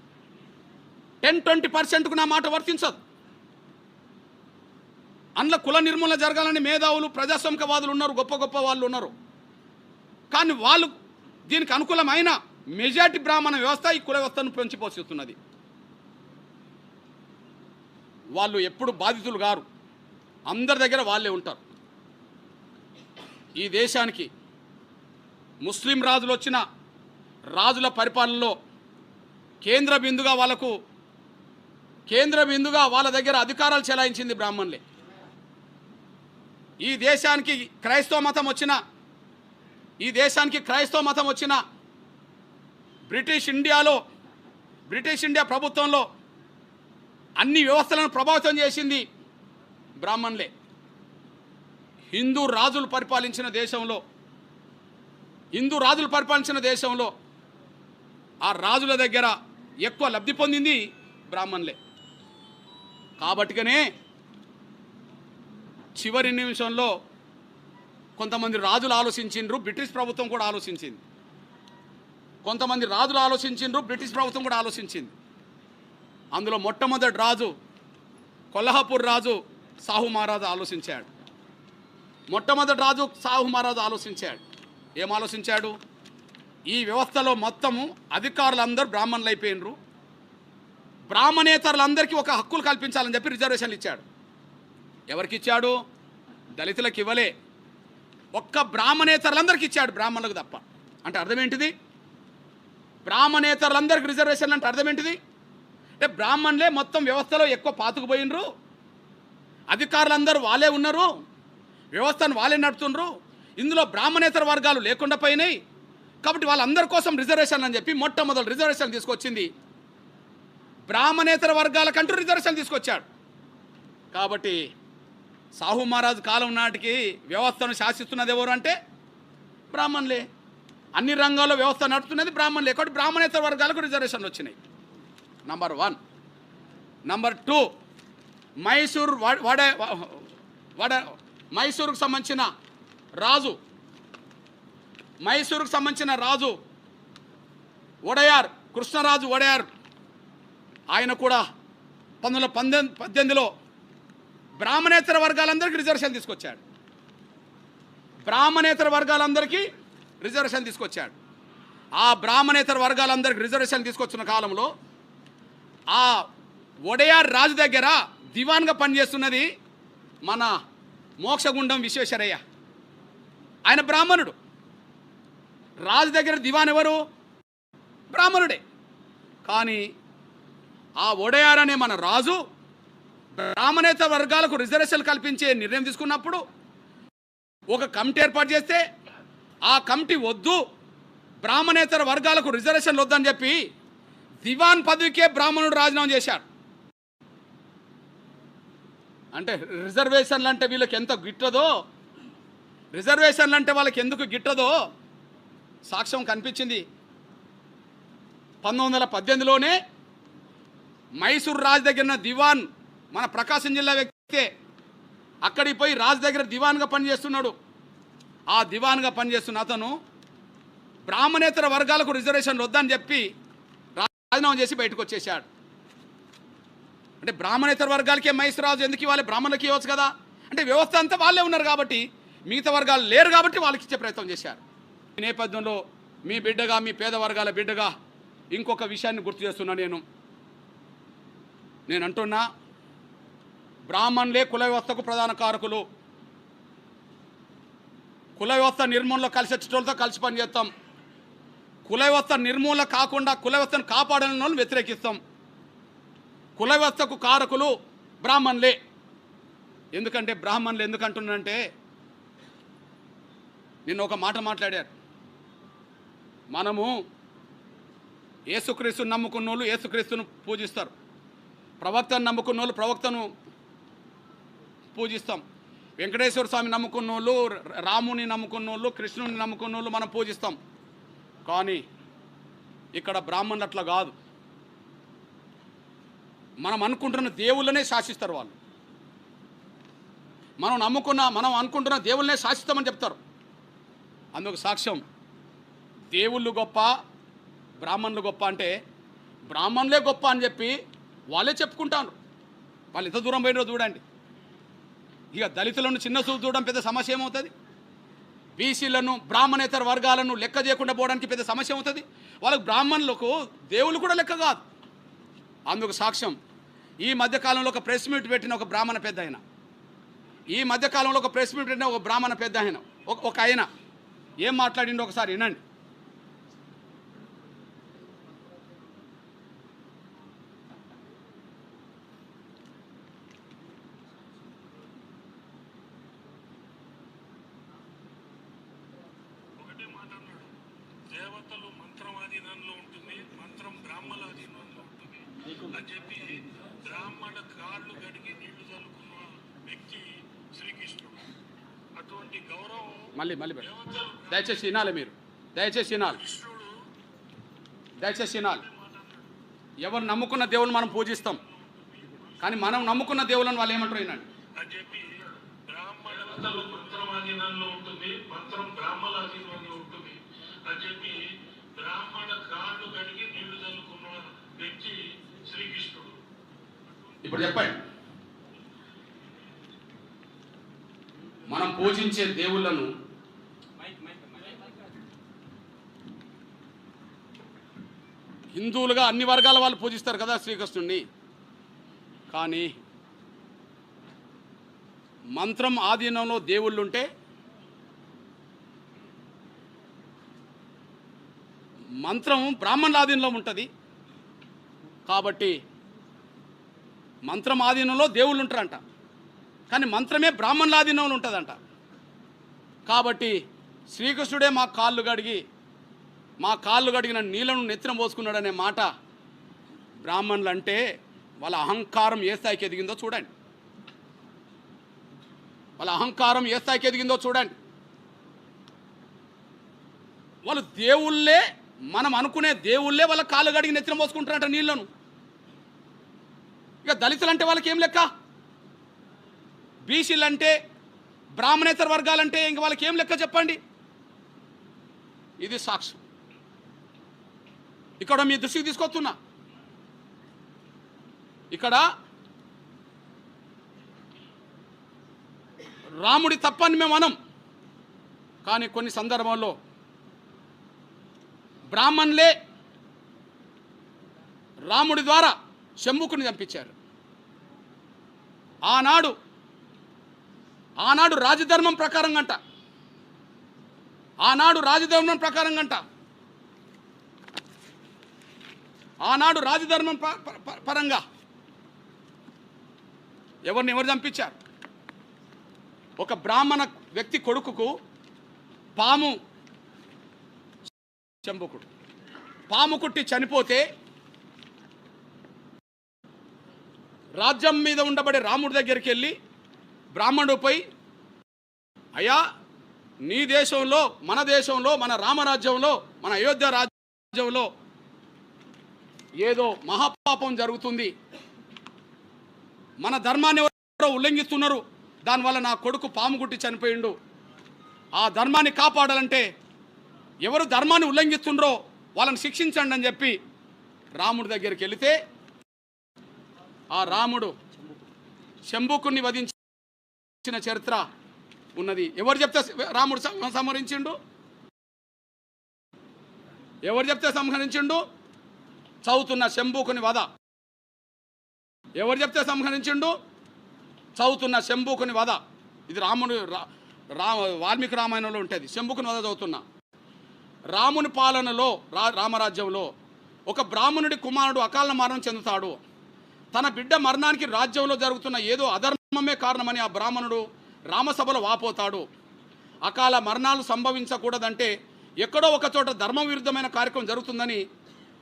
10-20%కు నా మాట వర్తించదు. అందులో కుల నిర్మూలన జరగాలని మేధావులు, ప్రజాస్వామికవాదులు ఉన్నారు, గొప్ప గొప్ప వాళ్ళు ఉన్నారు. కానీ వాళ్ళు దీనికి అనుకూలమైన మెజారిటీ బ్రాహ్మణ వ్యవస్థ ఈ కుల వ్యవస్థను పెంచి పోషిస్తున్నది. వాళ్ళు ఎప్పుడు బాధితులు గారు, అందరి దగ్గర వాళ్ళే ఉంటారు. ఈ దేశానికి ముస్లిం రాజులు వచ్చిన రాజుల పరిపాలనలో కేంద్ర బిందుగా వాళ్ళ దగ్గర అధికారాలు చెలాయించింది బ్రాహ్మణులే. ఈ దేశానికి క్రైస్తవ మతం వచ్చిన ఈ దేశానికి క్రైస్తవ మతం వచ్చిన బ్రిటిష్ ఇండియా ప్రభుత్వంలో అన్ని వ్యవస్థలను ప్రభావితం చేసింది బ్రాహ్మణులే. హిందూ రాజులు పరిపాలించిన దేశంలో ఆ రాజుల దగ్గర ఎక్కువ లబ్ధి పొందింది బ్రాహ్మణులే. కాబట్టిగానే చివరి నిమిషంలో కొంతమంది రాజులు ఆలోచించిండ్రు, బ్రిటిష్ ప్రభుత్వం కూడా ఆలోచించింది. బ్రిటిష్ ప్రభుత్వం కూడా ఆలోచించింది. అందులో మొట్టమొదటి రాజు కొల్హాపూర్ రాజు సాహు మహారాజు ఆలోచించాడు. ఏం ఆలోచించాడు? ఈ వ్యవస్థలో మొత్తము అధికారులందరూ బ్రాహ్మణులు అయిపోయినరు, బ్రాహ్మణేతరులందరికీ ఒక హక్కులు కల్పించాలని చెప్పి రిజర్వేషన్లు ఇచ్చాడు. ఎవరికి ఇచ్చాడు? దళితులకు ఇవ్వలే, ఒక్క బ్రాహ్మణేతరులందరికీ ఇచ్చాడు, బ్రాహ్మణులకు తప్ప. అంటే అర్థం ఏంటిది? బ్రాహ్మణేతరులందరికీ రిజర్వేషన్లు అంటే అర్థం ఏంటిది? అంటే బ్రాహ్మణులే మొత్తం వ్యవస్థలో ఎక్కువ పాతుకుపోయినరు, అధికారులందరూ వాళ్ళే ఉన్నారు, వ్యవస్థను వాళ్ళే నడుపుతుండ్రు, ఇందులో బ్రాహ్మణేతర వర్గాలు లేకుండా పోయినాయి. కాబట్టి వాళ్ళందరి కోసం రిజర్వేషన్లు అని చెప్పి మొట్టమొదటి రిజర్వేషన్ తీసుకొచ్చింది బ్రాహ్మణేతర వర్గాలకంటూ రిజర్వేషన్ తీసుకొచ్చాడు. కాబట్టి సాహు మహారాజు కాలం నాటికి వ్యవస్థను శాసిస్తున్నది ఎవరు అంటే బ్రాహ్మణులే. అన్ని రంగాల్లో వ్యవస్థ నడుపుతున్నది బ్రాహ్మణులే. కాబట్టి బ్రాహ్మణేతర వర్గాలకు రిజర్వేషన్లు వచ్చినాయి. నంబర్ 1. నంబర్ 2, మైసూరుకు సంబంధించిన రాజు కృష్ణరాజు ఒడయార్, ఆయన కూడా 1918లో బ్రాహ్మణేతర వర్గాలందరికీ రిజర్వేషన్ తీసుకొచ్చాడు. ఆ బ్రాహ్మణేతర వర్గాలందరికీ రిజర్వేషన్ తీసుకొచ్చిన కాలంలో ఆ ఒడయార్ రాజు దగ్గర దివాన్గా పనిచేస్తున్నది మన మోక్షగుండం విశ్వేశ్వరయ్య. ఆయన బ్రాహ్మణుడు. రాజు దగ్గర దివాన్ ఎవరు? బ్రాహ్మణుడే. కానీ ఆ ఒడయార్ అనే మన రాజు బ్రాహ్మణేతర వర్గాలకు రిజర్వేషన్ కల్పించే నిర్ణయం తీసుకున్నప్పుడు ఒక కమిటీ ఏర్పాటు చేస్తే ఆ కమిటీ వద్దు, బ్రాహ్మణేతర వర్గాలకు రిజర్వేషన్లు వద్దని చెప్పి దివాన్ పదవికే బ్రాహ్మణుడు రాజీనామా చేశాడు. అంటే రిజర్వేషన్లు అంటే వీళ్ళకి ఎంత గిట్టదో, రిజర్వేషన్లు అంటే వాళ్ళకి ఎందుకు గిట్టదో సాక్ష్యం కనిపించింది. 1918లోనే మైసూర్ రాజు దగ్గర దివాన్ మన ప్రకాశం జిల్లా వ్యక్తే, అక్కడికి పోయి రాజు దగ్గర దివాన్గా పనిచేస్తున్నాడు. ఆ దివాన్గా పనిచేస్తున్న అతను బ్రాహ్మణేతర వర్గాలకు రిజర్వేషన్లు వద్దని చెప్పి రాజీనామా చేసి బయటకు వచ్చేసాడు. అంటే బ్రాహ్మణేతర వర్గాలకే మైసూర్ రాజు ఎందుకు ఇవ్వాలి, బ్రాహ్మణులకి ఇవ్వచ్చు కదా. అంటే వ్యవస్థ అంతా వాళ్ళే ఉన్నారు కాబట్టి, మిగతా వర్గాలు లేరు కాబట్టి వాళ్ళకి ఇచ్చే ప్రయత్నం చేశారు. ఈ నేపథ్యంలో మీ బిడ్డగా, మీ పేద వర్గాల బిడ్డగా ఇంకొక విషయాన్ని గుర్తు చేస్తున్నా. నేను అంటున్నా, బ్రాహ్మణులే కుల వ్యవస్థకు ప్రధాన కారకులు. కుల వ్యవస్థ నిర్మూలనలో కలిసి వచ్చేటోళ్ళతో కలిసి పనిచేస్తాం. కుల వ్యవస్థ నిర్మూలన కాకుండా కుల వ్యవస్థను కాపాడని వాళ్ళని వ్యతిరేకిస్తాం. కుల వ్యవస్థకు కారకులు బ్రాహ్మణులే. ఎందుకంటే బ్రాహ్మణులు ఎందుకంటున్నానంటే, నిన్న ఒక మాట మాట్లాడారు. మనము యేసుక్రీస్తుని నమ్ముకున్న వాళ్ళు యేసుక్రీస్తును పూజిస్తారు, ప్రవక్తను నమ్ముకున్న వాళ్ళు ప్రవక్తను పూజిస్తాం, వెంకటేశ్వర స్వామి నమ్ముకున్న వాళ్ళు, రాముని నమ్ముకున్న వాళ్ళు, కృష్ణుని నమ్ముకున్న వాళ్ళు మనం పూజిస్తాం. కానీ ఇక్కడ బ్రాహ్మణులు అట్లా కాదు. మనం అనుకుంటున్న దేవుళ్ళనే శాసిస్తారు వాళ్ళు. మనం అనుకుంటున్న దేవుళ్ళనే శాసిస్తామని చెప్తారు. అందుకు సాక్ష్యం దేవుళ్ళు గొప్ప, బ్రాహ్మణులు గొప్ప అంటే బ్రాహ్మణులే గొప్ప అని చెప్పి వాళ్ళే చెప్పుకుంటారు. వాళ్ళు ఎంత దూరం పోయినో చూడండి. ఇక దళితులను చిన్న చూపు చూడడం పెద్ద సమస్య ఏమవుతుంది, బీసీలను బ్రాహ్మణేతర వర్గాలను లెక్క చేయకుండా పోవడానికి పెద్ద సమస్య అవుతుంది. వాళ్ళకు బ్రాహ్మణులకు దేవుళ్ళు కూడా లెక్క కాదు. అందుకు సాక్ష్యం ఈ మధ్యకాలంలో ఒక ప్రెస్ మీట్ పెట్టిన ఒక బ్రాహ్మణ పెద్ద ఆయన, ఒక ఆయన ఏం మాట్లాడిండో ఒకసారి వినండి. ఒకటే దేవతలు మంత్రం ఆధీనంలో ఉంటుంది, మంత్రం బ్రాహ్మణ ఆధీనంలో ఉంటుంది అని చెప్పి బ్రాహ్మణ కాళ్ళు గడిగి నీళ్లు చల్లుకున్న వ్యక్తి శ్రీకృష్ణుడు. అటువంటి గౌరవం మళ్ళీ దయచేసి వినాలి, మీరు దయచేసి వినాలి, దయచేసి వినాలి. ఎవరు నమ్ముకున్న దేవుని మనం పూజిస్తాం, కానీ మనం నమ్ముకున్న దేవులను వాళ్ళు ఏమంటారు వినండి. అని చెప్పి బ్రాహ్మణ మంత్రం ఆధీనంలో ఉంటుంది, మంత్రం బ్రాహ్మణ ఆధీనంలో ఉంటుంది అని చెప్పి బ్రాహ్మణ కాళ్ళు గడిగి నీళ్లు చల్లుకున్న వ్యక్తి శ్రీకృష్ణుడు. ఇప్పుడు చెప్పండి, మనం పూజించే దేవుళ్ళను హిందువులుగా అన్ని వర్గాల వాళ్ళు పూజిస్తారు కదా శ్రీకృష్ణుడిని, కానీ మంత్రం ఆధీనంలో దేవుళ్ళుంటే మంత్రం బ్రాహ్మణుల ఆధీనంలో ఉంటుంది కాబట్టి మంత్రం ఆధీనంలో దేవుళ్ళు ఉంటారంట, కానీ మంత్రమే బ్రాహ్మణుల ఆధీనంలో ఉంటుందంట. కాబట్టి శ్రీకృష్ణుడే మా కాళ్ళు గడిగిన నీళ్లను నెత్తిన పోసుకున్నాడనే మాట బ్రాహ్మణులు అంటే వాళ్ళ అహంకారం ఏ స్థాయికి ఎదిగిందో చూడండి, వాళ్ళ అహంకారం ఏ స్థాయికి ఎదిగిందో చూడండి. వాళ్ళు దేవుళ్ళే, మనం అనుకునే దేవుళ్ళే వాళ్ళ కాళ్ళు గడిగి నెత్తిన పోసుకుంటారంట నీళ్లను. ఇక దళితులు అంటే వాళ్ళకి ఏం లెక్క, బీసీలు అంటే, బ్రాహ్మణేతర వర్గాలంటే ఇంక వాళ్ళకి ఏం లెక్క చెప్పండి. ఇది సాక్ష్యం ఇక్కడ మీ దృష్టికి తీసుకొస్తున్నా. ఇక్కడ రాముడి తప్పని మేము అనం, కానీ కొన్ని సందర్భంలో బ్రాహ్మణులే రాముడి ద్వారా శంభుకుని చంపించారు. ఆనాడు రాజధర్మం ప్రకారం గంట, ఆనాడు రాజధర్మం పరంగా ఎవరు చంపించారు? ఒక బ్రాహ్మణ వ్యక్తి కొడుకుకు పాము, శంభుకుడు పాము కుట్టి చనిపోతే రాజ్యం మీద ఉండబడే రాముడి దగ్గరికి వెళ్ళి బ్రాహ్మణుడు పోయి, అయ్యా నీ దేశంలో, మన రామరాజ్యంలో, మన అయోధ్య రాజ్యంలో ఏదో మహాపాపం జరుగుతుంది, మన ధర్మాన్ని ఎవరో ఉల్లంఘిస్తున్నారు, దానివల్ల నా కొడుకు పాము గుట్టి చనిపోయిండు, ఆ ధర్మాన్ని కాపాడాలంటే ఎవరు ధర్మాన్ని ఉల్లంఘిస్తుండ్రో వాళ్ళని శిక్షించండి అని చెప్పి రాముడి దగ్గరికి వెళితే ఆ రాముడు శంభుకుని వధించిన చరిత్ర ఉన్నది. ఎవరు చెప్తే రాముడు సంహరించిండు? ఎవరు చెప్తే సంహరించిండు? చదువుతున్న శంభుకుని వధ. ఎవరు చెప్తే సంహరించిండు? చదువుతున్న శంభుకుని వధ. ఇది వాల్మీకి రామాయణంలో ఉంటుంది. శంభుకుని వధ చదువుతున్నా. రాముని పాలనలో, రామరాజ్యంలో ఒక బ్రాహ్మణుడి కుమారుడు అకాల మరణం చెందుతాడు. తన బిడ్డ మరణానికి రాజ్యంలో జరుగుతున్న ఏదో అధర్మమే కారణమని ఆ బ్రాహ్మణుడు రామసభలో వాపోతాడు. అకాల మరణాలు సంభవించకూడదంటే ఎక్కడో ఒక చోట ధర్మ విరుద్ధమైన కార్యక్రమం జరుగుతుందని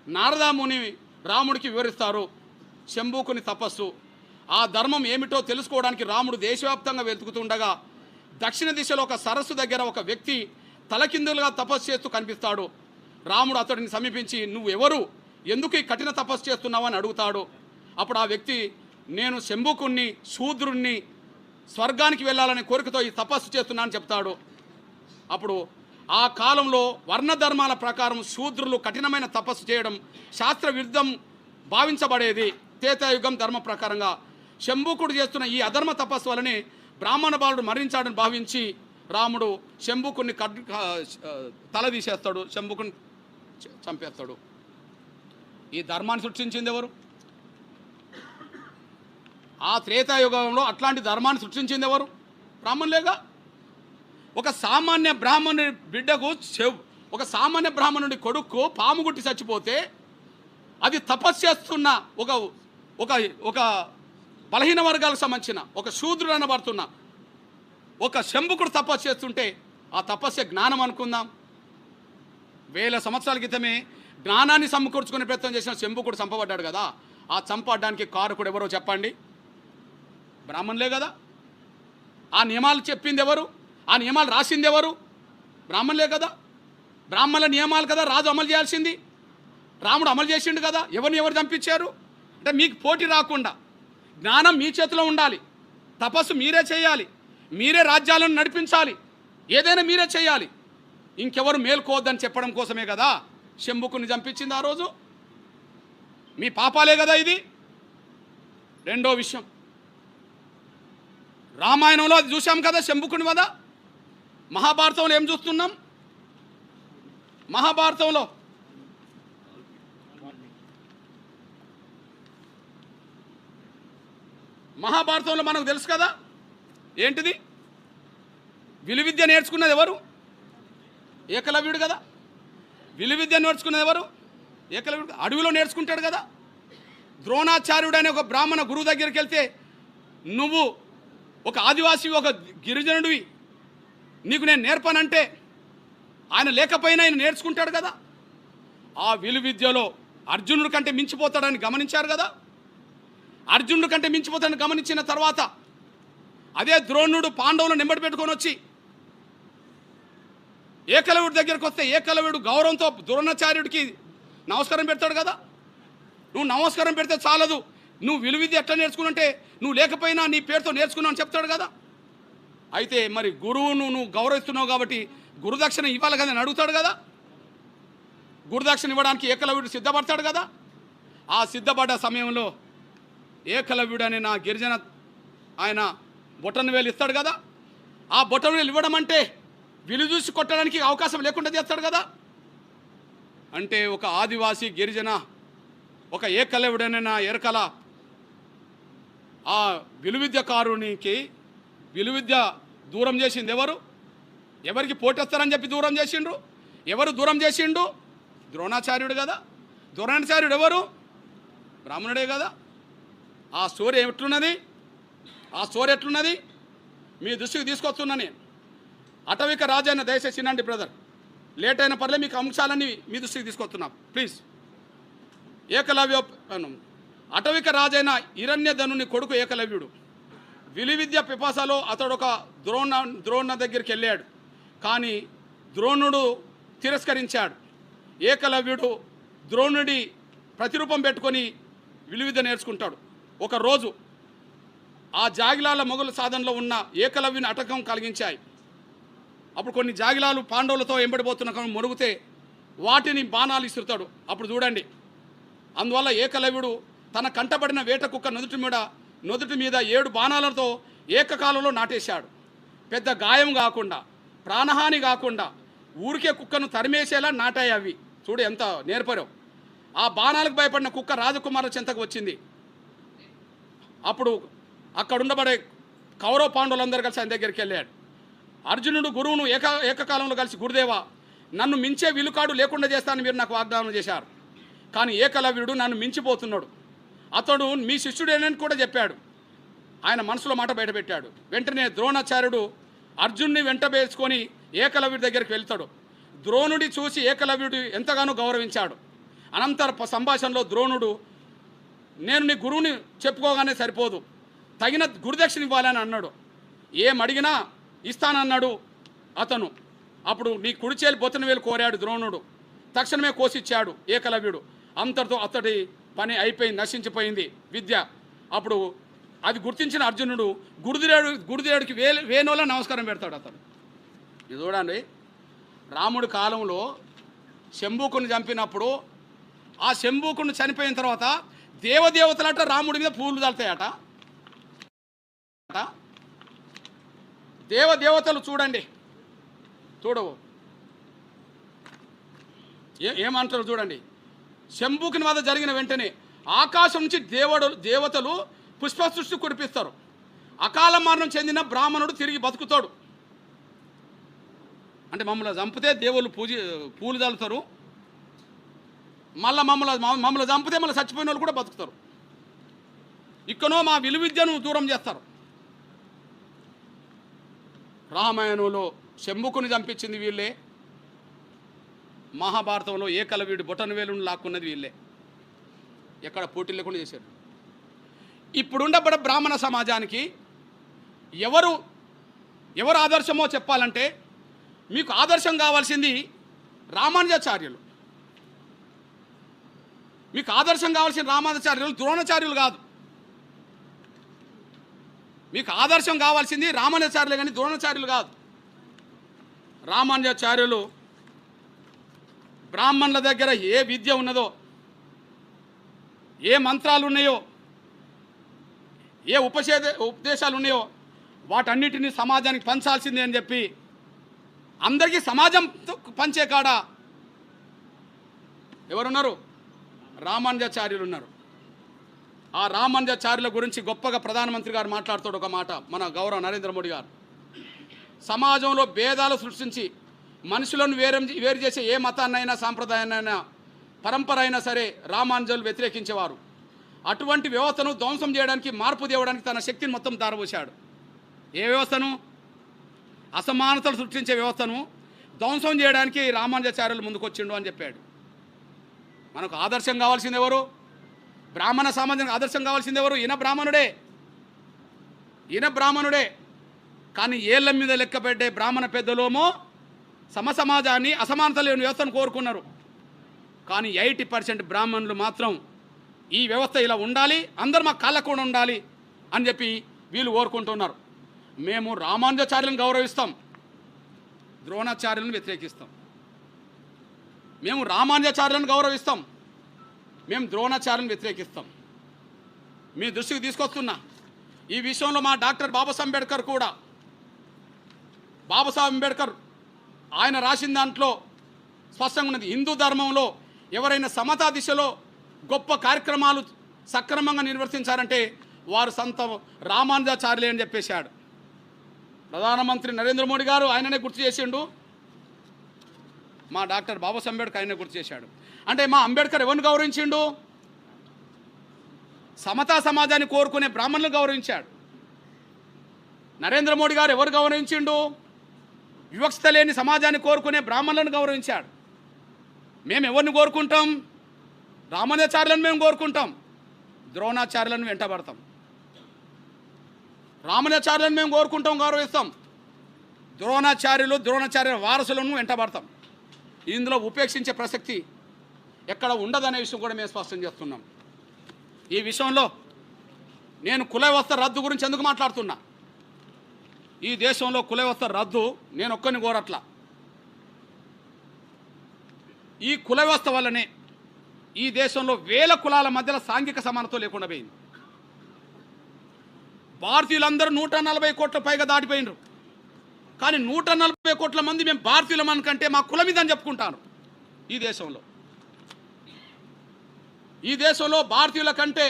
నారదాముని రాముడికి వివరిస్తారు. శంభుకుని తపస్సు, ఆ ధర్మం ఏమిటో తెలుసుకోవడానికి రాముడు దేశవ్యాప్తంగా వెతుకుతుండగా దక్షిణ దిశలో ఒక సరస్సు దగ్గర ఒక వ్యక్తి తలకిందులుగా తపస్సు చేస్తూ కనిపిస్తాడు. రాముడు అతడిని సమీపించి, నువ్వు ఎవరు, ఎందుకు ఈ కఠిన తపస్సు చేస్తున్నావు అని అడుగుతాడు. అప్పుడు ఆ వ్యక్తి, నేను శంభుకుణ్ణి, శూద్రుణ్ణి, స్వర్గానికి వెళ్ళాలనే కోరికతో ఈ తపస్సు చేస్తున్నా అని చెప్తాడు. అప్పుడు ఆ కాలంలో వర్ణధర్మాల ప్రకారం శూద్రులు కఠినమైన తపస్సు చేయడం శాస్త్ర విరుద్ధం భావించబడేది. త్రేతాయుగం ధర్మ ప్రకారంగా శంభుకుడు చేస్తున్న ఈ అధర్మ తపస్సు వలనే బ్రాహ్మణ బాలుడు మరణించాడని భావించి రాముడు శంభుకుని తల తీసేస్తాడు, శంభుకుని చంపేస్తాడు. ఈ ధర్మాన్ని సృష్టించింది ఎవరు? ఆ త్రేతాయుగంలో అట్లాంటి ధర్మాన్ని సృష్టించింది ఎవరు? బ్రాహ్మణులేగా. ఒక సామాన్య బ్రాహ్మణుడి బిడ్డకు, ఒక సామాన్య బ్రాహ్మణుడి కొడుకు పాము గుట్టి చచ్చిపోతే అది తపస్సు చేస్తున్న ఒక బలహీన వర్గాలకు సంబంధించిన ఒక శూద్రుడు అనబడుతున్న ఒక శంభుకుడు తపస్సు చేస్తుంటే ఆ తపస్సు జ్ఞానం అనుకుందాం. వేల సంవత్సరాల క్రితమే జ్ఞానాన్ని సమకూర్చుకునే ప్రయత్నం చేసిన శంభుకుడు చంపబడ్డాడు కదా. ఆ చంపడానికి కారకుడు ఎవరో చెప్పండి? బ్రాహ్మణులే కదా. ఆ నియమాలు చెప్పింది ఎవరు? ఆ నియమాలు రాసింది ఎవరు? బ్రాహ్మణులే కదా. బ్రాహ్మణుల నియమాలు కదా రాజు అమలు చేయాల్సింది. రాముడు అమలు చేసిండు కదా. ఎవరు చంపించారు అంటే మీకు పోటీ రాకుండా జ్ఞానం మీ చేతిలో ఉండాలి. తపస్సు మీరే చేయాలి. మీరే రాజ్యాలను నడిపించాలి. ఏదైనా మీరే చేయాలి. ఇంకెవరు మేల్కోవద్దని చెప్పడం కోసమే కదా శంభుకుని చంపించింది ఆ రోజు. మీ పాపాలే కదా ఇది. రెండో విషయం, రామాయణంలో అది చూసాం కదా శంభుకుని వద. మహాభారతంలో ఏం చూస్తున్నాం? మహాభారతంలో మనకు తెలుసు కదా ఏంటిది? విలువిద్య నేర్చుకున్నది ఎవరు? ఏకలవ్యుడు కదా. విలువిద్య నేర్చుకున్నది ఎవరు? ఏకలవ్యుడు. అడవిలో నేర్చుకుంటాడు కదా. ద్రోణాచార్యుడు అనే ఒక బ్రాహ్మణ గురువు దగ్గరికి వెళ్తే, నువ్వు ఒక ఆదివాసి, ఒక గిరిజనుడివి, నీకు నేను నేర్పనంటే ఆయన లేకపోయినా ఆయన నేర్చుకుంటాడు కదా. ఆ విలువిద్యలో అర్జునుడి కంటే మించిపోతాడని గమనించారు కదా. అర్జునుడి కంటే మించిపోతాడని గమనించిన తర్వాత అదే ద్రోణుడు పాండవులను నెంబడి పెట్టుకొని వచ్చి ఏకలవ్యుడి దగ్గరికి వస్తే ఏకలవ్యుడు గౌరవంతో ద్రోణాచార్యుడికి నమస్కారం పెడతాడు కదా. నువ్వు నమస్కారం పెడితే చాలదు, నువ్వు విలువిద్య ఎట్లా నేర్చుకున్నంటే నువ్వు లేకపోయినా నీ పేరుతో నేర్చుకున్నావు అని చెప్తాడు కదా. అయితే మరి గురువును నువ్వు గౌరవిస్తున్నావు కాబట్టి గురుదక్షిణ ఇవ్వాలి కదా అని అడుగుతాడు కదా. గురుదక్షిణ ఇవ్వడానికి ఏకలవ్యుడు సిద్ధపడతాడు కదా. ఆ సిద్ధపడ్డ సమయంలో ఏకలవ్యుడు అనే నా గిరిజన ఆయన బొటన వేలు ఇస్తాడు కదా. ఆ బొటన వేలు ఇవ్వడం అంటే విలు చూసి కొట్టడానికి అవకాశం లేకుండా చేస్తాడు కదా. అంటే ఒక ఆదివాసి గిరిజన, ఒక ఏకలవ్యుడనే నా ఎరకల ఆ విలువిద్యకారునికి విలువిద్య దూరం చేసింది ఎవరు? ఎవరికి పోటేస్తారని చెప్పి దూరం చేసిండ్రు. ఎవరు దూరం చేసిండు? ద్రోణాచార్యుడు కదా. ద్రోణాచార్యుడు ఎవరు? బ్రాహ్మణుడే కదా. ఆ స్టోరీ ఎట్లున్నది? మీ దృష్టికి తీసుకొస్తున్నా నేను. అటవిక రాజైన దయచేసి వినండి బ్రదర్, లేట్ అయిన పర్లే, మీకు అంశాలన్నీ మీ దృష్టికి తీసుకొస్తున్నా ప్లీజ్. అటవిక రాజైన హిరణ్యధనుని కొడుకు ఏకలవ్యుడు. విలువిద్య పిపాసలో అతడు ఒక ద్రోణ దగ్గరికి వెళ్ళాడు. కానీ ద్రోణుడు తిరస్కరించాడు. ఏకలవ్యుడు ద్రోణుడి ప్రతిరూపం పెట్టుకొని విలువిద్య నేర్చుకుంటాడు. ఒకరోజు ఆ జాగిలాల మొగలు సాధనలో ఉన్న ఏకలవ్యుని అటకం కలిగించాయి. అప్పుడు కొన్ని జాగిలాలు పాండవులతో ఎంబడిపోతున్న మురుగుతే వాటిని బాణాలు ఇసురుతాడు. అప్పుడు చూడండి, అందువల్ల ఏకలవ్యుడు తన కంటబడిన వేట కుక్క నుదుటి మీద 7 బాణాలతో ఏకకాలంలో నాటేశాడు. పెద్ద గాయం కాకుండా, ప్రాణహాని కాకుండా ఊరికే కుక్కను తరిమేసేలా నాటాయి అవి. చూడు ఎంత నేర్పరో. ఆ బాణాలకు భయపడిన కుక్క రాజకుమారుల చెంతకు వచ్చింది. అప్పుడు అక్కడ ఉండబడే కౌరవ పాండవులందరూ కలిసి ఆయన దగ్గరికి వెళ్ళాడు. అర్జునుడు గురువును ఏకకాలంలో కలిసి, గురుదేవా, నన్ను మించే విలుకాడు లేకుండా చేస్తానని మీరు నాకు వాగ్దానం చేశారు. కానీ ఏకలవ్యుడు నన్ను మించిపోతున్నాడు. అతడు మీ శిష్యుడేనని కూడా చెప్పాడు. ఆయన మనసులో మాట బయటపెట్టాడు. వెంటనే ద్రోణాచార్యుడు అర్జునుడిని వెంటబేసుకొని ఏకలవ్యుడి దగ్గరికి వెళ్తాడు. ద్రోణుడి చూసి ఏకలవ్యుడు ఎంతగానో గౌరవించాడు. అనంతర సంభాషణలో ద్రోణుడు, నేను నీ గురువుని చెప్పుకోగానే సరిపోదు, తగిన గురుదక్షిణ ఇవ్వాలని అన్నాడు. ఏం అడిగినా ఇస్తానన్నాడు అతను. అప్పుడు నీ కుడిచేలు బొత్తన వేలు కోరాడు ద్రోణుడు. తక్షణమే కోసిచ్చాడు ఏకలవ్యుడు. అంతటితో అతడి పని అయిపోయింది, నశించిపోయింది విద్య. అప్పుడు అది గుర్తించిన అర్జునుడు గురుదేవుడికి వేణువులా నమస్కారం పెడతాడు అతను. ఇది చూడండి, రాముడి కాలంలో శంభూకుని చంపినప్పుడు ఆ శంభూకుని చనిపోయిన తర్వాత దేవదేవతలట రాముడి మీద పూలు చల్లుతాయట. దేవదేవతలు చూడండి, చూడవు ఏమంటారు చూడండి. శంభూకుని వద్ద జరిగిన వెంటనే ఆకాశం నుంచి దేవతలు పుష్ప సృష్టి కురిపిస్తారు. అకాల మరణం చెందిన బ్రాహ్మణుడు తిరిగి బతుకుతాడు. అంటే మమ్మల్ని చంపితే దేవుళ్ళు పూలు చల్లుతారు, మమ్మల్ని చంపితే మళ్ళీ చచ్చిపోయిన వాళ్ళు కూడా బతుకుతారు. ఇక్కడో మా విలువిద్యను దూరం చేస్తారు. రామాయణంలో శంభుకుని చంపించింది వీళ్ళే. మహాభారతంలో ఏకలవ్యుడి బొటనవేలును లాక్కున్నది వీళ్ళే. ఎక్కడ పోటీ లేకుండా చేశారు. ఇప్పుడుండబడ బ్రాహ్మణ సమాజానికి ఎవరు ఆదర్శమో చెప్పాలంటే మీకు ఆదర్శం కావాల్సింది రామానుజాచార్యులు. మీకు ఆదర్శం కావాల్సిన రామానుజాచార్యులు, ద్రోణాచార్యులు కాదు. మీకు ఆదర్శం కావాల్సింది రామానుజాచార్యులే కానీ ద్రోణాచార్యులు కాదు. రామానుజాచార్యులు బ్రాహ్మణుల దగ్గర ఏ విద్య ఉన్నదో, ఏ మంత్రాలు ఉన్నాయో, ఏ ఉపదేశాలు ఉన్నాయో వాటన్నిటినీ సమాజానికి పంచాల్సిందే అని చెప్పి అందరికీ సమాజం పంచే కాడ ఎవరున్నారు? రామానుజాచార్యులు ఉన్నారు. ఆ రామానుజాచార్యుల గురించి గొప్పగా ప్రధానమంత్రి గారు మాట్లాడుతాడు ఒక మాట, మన గౌరవ నరేంద్ర మోడీ గారు. సమాజంలో భేదాలు సృష్టించి మనుషులను వేరు చేసే ఏ మతాన్నైనా సాంప్రదాయాన్నైనా పరంపర అయినా సరే రామానుజులు వ్యతిరేకించేవారు. అటువంటి వ్యవస్థను ధ్వంసం చేయడానికి, మార్పు తేవడానికి తన శక్తిని మొత్తం దారపోశాడు. ఏ వ్యవస్థను? అసమానతలు సృష్టించే వ్యవస్థను ధ్వంసం చేయడానికి రామానుజాచార్యులు ముందుకొచ్చిండు అని చెప్పాడు. మనకు ఆదర్శం కావాల్సింది ఎవరు? బ్రాహ్మణ సమాజానికి ఆదర్శం కావాల్సింది ఎవరు? ఈయన బ్రాహ్మణుడే. కానీ ఏళ్ల మీద లెక్కపెట్టే బ్రాహ్మణ పెద్దలోమో సమాజాన్ని అసమానత లేని వ్యవస్థను కోరుకున్నారు. కానీ 80% బ్రాహ్మణులు మాత్రం ఈ వ్యవస్థ ఇలా ఉండాలి, అందరు మా కాళ్ళ కూడా ఉండాలి అని చెప్పి వీళ్ళు కోరుకుంటున్నారు. మేము రామానుజాచార్యులను గౌరవిస్తాం, ద్రోణాచార్యులను వ్యతిరేకిస్తాం. మేము రామానుజాచార్యులను గౌరవిస్తాం, మేము ద్రోణాచార్యులను వ్యతిరేకిస్తాం. మీ దృష్టికి తీసుకొస్తున్నా. ఈ విషయంలో మా డాక్టర్ బాబాసాహెబ్ అంబేద్కర్ కూడా, బాబాసాహెబ్ అంబేద్కర్ ఆయన రాసిన దాంట్లో స్పష్టంగా ఉన్నది. హిందూ ధర్మంలో ఎవరైనా సమతా దిశలో గొప్ప కార్యక్రమాలు సక్రమంగా నిర్వర్తించారంటే వారు సంత రామానుజాచార్యులే అని చెప్పేశాడు. ప్రధానమంత్రి నరేంద్ర మోడీ గారు ఆయననే గుర్తు చేసిండు, మా డాక్టర్ బాబాసాహెబ్ అంబేద్కర్ ఆయనే గుర్తు చేశాడు. అంటే మా అంబేద్కర్ ఎవరిని గౌరవించిండు? సమతా సమాజాన్ని కోరుకునే బ్రాహ్మణులను గౌరవించాడు. నరేంద్ర మోడీ గారు ఎవరు గౌరవించిండు? వివక్షత లేని సమాజాన్ని కోరుకునే బ్రాహ్మణులను గౌరవించాడు. మేము ఎవరిని కోరుకుంటాం? రామానుజాచార్యులను మేము కోరుకుంటాం, ద్రోణాచార్యులను వెంటబడతాం. రామానుజాచార్యులను మేము కోరుకుంటాం, గౌరవిస్తాం. ద్రోణాచార్యుల వారసులను వెంటబడతాం. ఇందులో ఉపేక్షించే ప్రసక్తి ఎక్కడ ఉండదనే విషయం కూడా మేము స్పష్టం చేస్తున్నాం. ఈ విషయంలో నేను కుల వ్యవస్థ రద్దు గురించి ఎందుకు మాట్లాడుతున్నా? ఈ దేశంలో కుల వ్యవస్థ రద్దు నేను ఒక్కరిని కోరట్లా. ఈ కుల వ్యవస్థ వల్లనే ఈ దేశంలో వేల కులాల మధ్యలో సాంఘిక సమానత్వం లేకుండా పోయింది. భారతీయులందరూ 140 కోట్ల పైగా దాటిపోయినరు. కానీ 140 కోట్ల మంది మేము భారతీయులమని కంటే మా కులం ఇదని చెప్పుకుంటాను. ఈ దేశంలో భారతీయుల కంటే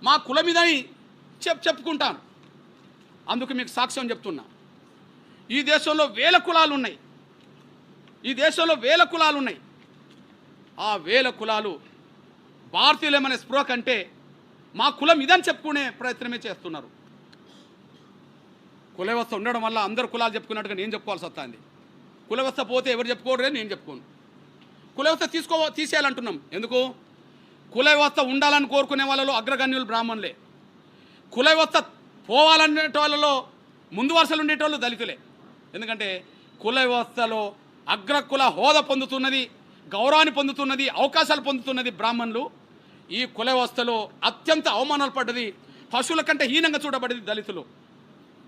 మా కులం ఇదని చెప్పుకుంటాను. అందుకు మీకు సాక్ష్యం చెప్తున్నా. ఈ దేశంలో వేల కులాలు ఉన్నాయి. ఆ వేల కులాలు భారతీయులమనే స్పృహ కంటే మా కులం ఇదని చెప్పుకునే ప్రయత్నమే చేస్తున్నారు. కుల వ్యవస్థ ఉండడం వల్ల అందరు కులాలు చెప్పుకున్నట్టుగా నేను చెప్పుకోవాల్సి వస్తుంది. కుల వ్యవస్థ పోతే ఎవరు చెప్పుకోరు, నేను చెప్పుకోను. కుల వ్యవస్థ తీసేయాలంటున్నాం. ఎందుకు? కుల వ్యవస్థ ఉండాలని కోరుకునే వాళ్ళలో అగ్రగణ్యులు బ్రాహ్మణులే. కుల వ్యవస్థ పోవాలనే వాళ్ళలో ముందు వరుసలు ఉండేటోళ్ళు దళితులే. ఎందుకంటే కుల వ్యవస్థలో అగ్రకుల హోదా పొందుతున్నది, గౌరవాన్ని పొందుతున్నది, అవకాశాలు పొందుతున్నది బ్రాహ్మణులు. ఈ కుల వ్యవస్థలో అత్యంత అవమానాలు పడ్డది, పశువుల కంటే హీనంగా చూడబడేది దళితులు.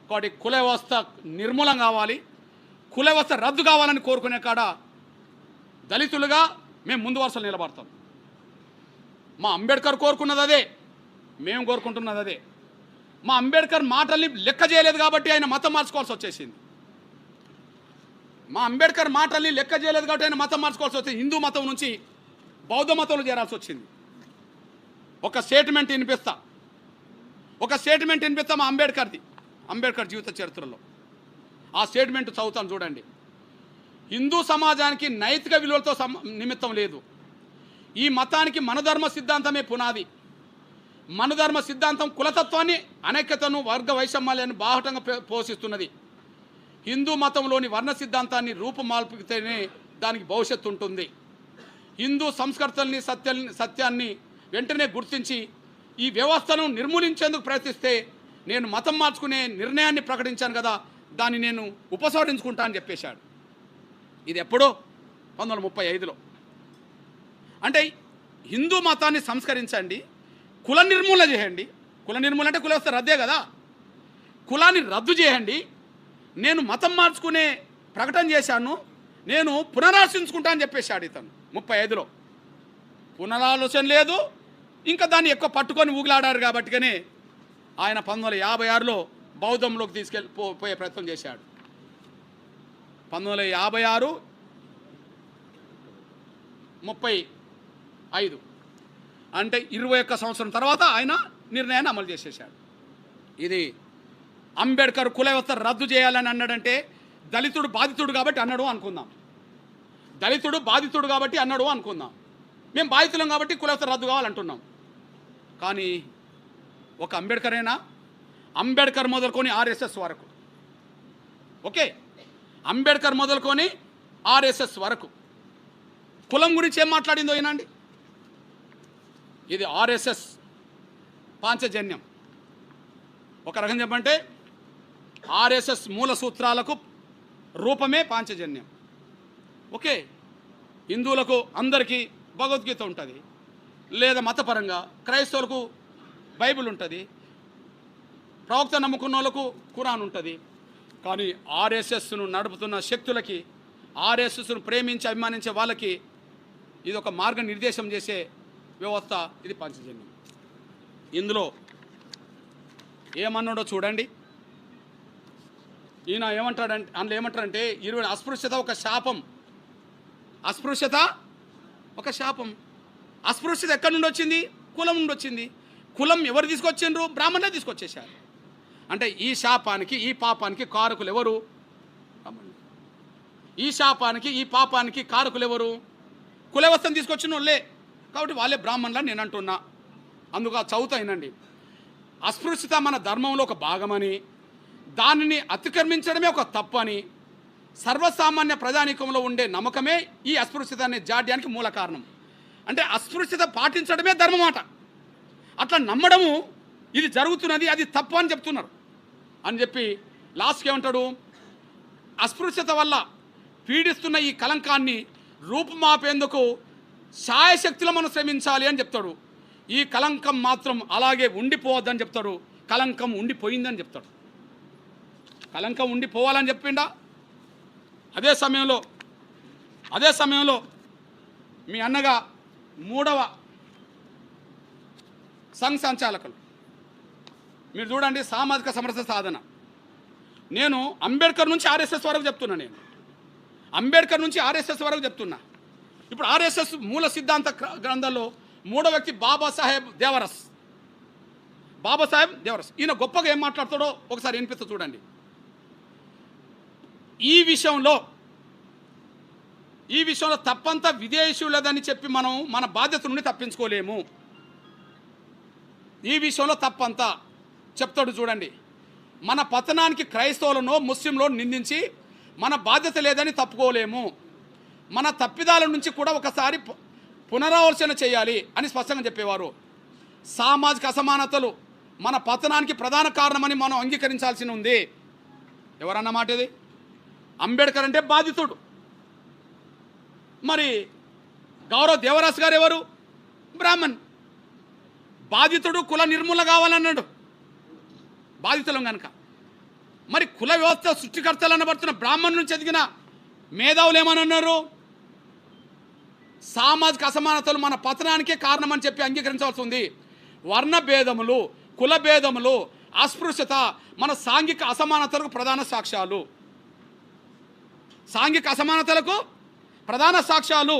కాబట్టి కుల వ్యవస్థ నిర్మూలం కావాలి, కుల వ్యవస్థ రద్దు కావాలని కోరుకునే కాడ దళితులుగా మేము ముందు వరుసలు నిలబడతాం. మా అంబేద్కర్ కోరుకున్నది అదే, మేము కోరుకుంటున్నది అదే. మా అంబేద్కర్ మాటల్ని లెక్క చేయలేదు కాబట్టి ఆయన మతం మార్చుకోవాల్సి వచ్చేసింది. హిందూ మతం నుంచి బౌద్ధ మతంలో చేరాల్సి వచ్చింది. ఒక స్టేట్మెంట్ వినిపిస్తా మా అంబేద్కర్ జీవిత చరిత్రలో. ఆ స్టేట్మెంట్ చదువుతాను చూడండి. హిందూ సమాజానికి నైతిక విలువలతో నిమిత్తం లేదు. ఈ మతానికి మనధర్మ సిద్ధాంతమే పునాది. మనధర్మ సిద్ధాంతం కులతత్వాన్ని, అనైక్యతను, వర్గ వైషమ్యాలను బాహటంగా పోషిస్తున్నది. హిందూ మతంలోని వర్ణ సిద్ధాంతాన్ని రూపుమాల్పితేనే దానికి భవిష్యత్తు ఉంటుంది. హిందూ సంస్కర్తల్ని సత్యాన్ని వెంటనే గుర్తించి ఈ వ్యవస్థను నిర్మూలించేందుకు ప్రయత్నిస్తే నేను మతం మార్చుకునే నిర్ణయాన్ని ప్రకటించాను కదా, దాన్ని నేను ఉపసంహరించుకుంటా అని చెప్పేశాడు. ఇది ఎప్పుడో 1935లో. అంటే హిందూ మతాన్ని సంస్కరించండి, కుల నిర్మూలన చేయండి. కుల నిర్మూలన అంటే కుల వ్యవస్థ రద్దే కదా. కులాన్ని రద్దు చేయండి, నేను మతం మార్చుకునే ప్రకటన చేశాను, నేను పునరాలోచించుకుంటా అని చెప్పేశాడు ఇతను 35లో. పునరాలోచన లేదు, ఇంకా దాన్ని ఎక్కువ పట్టుకొని ఊగిలాడారు కాబట్టిగానే ఆయన 1956లో బౌద్ధంలోకి పోయే ప్రయత్నం చేశాడు. 1956 35 అంటే 21 సంవత్సరం తర్వాత ఆయన నిర్ణయాన్ని అమలు చేసేశాడు. ఇది అంబేద్కర్ కుల వ్యవస్థ రద్దు చేయాలని అన్నాడంటే దళితుడు బాధితుడు కాబట్టి అన్నాడు అనుకుందాం. దళితుడు బాధితుడు కాబట్టి అన్నాడు అనుకుందాం. మేము బాధితులం కాబట్టి కుల వ్యవస్థ రద్దు కావాలంటున్నాం. కానీ ఒక అంబేద్కరేనా? అంబేద్కర్ మొదలుకొని ఆర్ఎస్ఎస్ వరకు, ఓకే, అంబేద్కర్ మొదలుకొని ఆర్ఎస్ఎస్ వరకు కులం గురించి ఏం మాట్లాడిందో ఏనండి. ఇది ఆర్ఎస్ఎస్ పాంచజన్యం. ఒక రకం చెప్పంటే ఆర్ఎస్ఎస్ మూల సూత్రాలకు రూపమే పాంచజన్యం. ఓకే, హిందువులకు అందరికీ భగవద్గీత ఉంటుంది, లేదా మతపరంగా క్రైస్తవులకు బైబిల్ ఉంటుంది, ప్రవక్త నమ్ముకున్న వాళ్ళకు ఖురాన్ ఉంటుంది. కానీ ఆర్ఎస్ఎస్ను నడుపుతున్న శక్తులకి, ఆర్ఎస్ఎస్ను ప్రేమించి అభిమానించే వాళ్ళకి ఇది ఒక మార్గనిర్దేశం చేసే వ్యవస్థ. ఇది పాంచజన్యం. ఇందులో ఏమన్నాడో చూడండి. ఈయన ఏమంటాడంటే, అందులో ఏమంటాడంటే 20 అస్పృశ్యత ఒక శాపం. అస్పృశ్యత ఒక శాపం. అస్పృశ్యత ఎక్కడి నుండి వచ్చింది? కులం నుండి వచ్చింది. కులం ఎవరు తీసుకొచ్చిండ్రు? బ్రాహ్మణులే తీసుకొచ్చేశారు. అంటే ఈ శాపానికి ఈ పాపానికి కారకులు ఎవరు? ఈ శాపానికి ఈ పాపానికి కారకులు ఎవరు? కుల వ్యవస్థను తీసుకొచ్చిన వాళ్ళే కాబట్టి వాళ్ళే బ్రాహ్మణులని నేను అంటున్నా. అందుకు చదువుతాయినండి. అస్పృశ్యత మన ధర్మంలో ఒక భాగమని, దానిని అతిక్రమించడమే ఒక తప్పు అని సర్వసామాన్య ప్రజానీకంలో ఉండే నమ్మకమే ఈ అస్పృశ్యత అనే జాడ్యానికి మూల కారణం. అంటే అస్పృశ్యత పాటించడమే ధర్మమాట. అట్లా నమ్మడము ఇది జరుగుతున్నది, అది తప్పు అని చెప్తున్నారు అని చెప్పి లాస్ట్కి ఏమంటాడు? అస్పృశ్యత వల్ల పీడిస్తున్న ఈ కలంకాన్ని రూపుమాపేందుకు శాయశక్తిలో మనం శ్రమించాలి అని చెప్తాడు. ఈ కలంకం మాత్రం అలాగే ఉండిపోవద్దని చెప్తాడు. కలంకం ఉండిపోయిందని చెప్తాడు. కలంకం ఉండిపోవాలని చెప్పిండా? అదే సమయంలో మీ అన్నగా 3వ సంఘ సంచాలకులు మీరు చూడండి, సామాజిక సమరస సాధన. నేను అంబేద్కర్ నుంచి ఆర్ఎస్ఎస్ వరకు చెప్తున్నా. నేను అంబేద్కర్ నుంచి ఆర్ఎస్ఎస్ వరకు చెప్తున్నా. ఇప్పుడు ఆర్ఎస్ఎస్ మూల సిద్ధాంత గ్రంథంలో 3వ వ్యక్తి బాబాసాహెబ్ దేవరస్. ఈయన గొప్పగా ఏం మాట్లాడతాడో ఒకసారి వినిపిస్తా చూడండి. ఈ విషయంలో తప్పంతా విదేశీయులదని చెప్పి మనం మన బాధ్యత నుండి తప్పించుకోలేము. ఈ విషయంలో తప్పంతా చెప్తాడు చూడండి. మన పతనానికి క్రైస్తవులను ముస్లింలో నిందించి మన బాధ్యత లేదని తప్పుకోలేము. మన తప్పిదాల నుంచి కూడా ఒకసారి పునరాలోచన చేయాలి అని స్పష్టంగా చెప్పేవారు. సామాజిక అసమానతలు మన పతనానికి ప్రధాన కారణమని మనం అంగీకరించాల్సి ఉంది. ఎవరన్నమాట ఇది? అంబేద్కర్ అంటే బాధితుడు. మరి గౌరవ్ దేవరాస్ గారు ఎవరు? బ్రాహ్మణ్. బాధితుడు కుల నిర్మూలన కావాలన్నాడు. బాధితులం కనుక మరి కుల వ్యవస్థ సృష్టికర్తలు అనబడుతున్న బ్రాహ్మణ్ నుంచి ఎదిగిన మేధావులు ఏమన్నారు? సామాజిక అసమానతలు మన పతనానికే కారణమని చెప్పి అంగీకరించాల్సి ఉంది. వర్ణ భేదములు, కుల భేదములు, అస్పృశ్యత మన సాంఘిక అసమానతలకు ప్రధాన సాక్ష్యాలు. సాంఘిక అసమానతలకు ప్రధాన సాక్ష్యాలు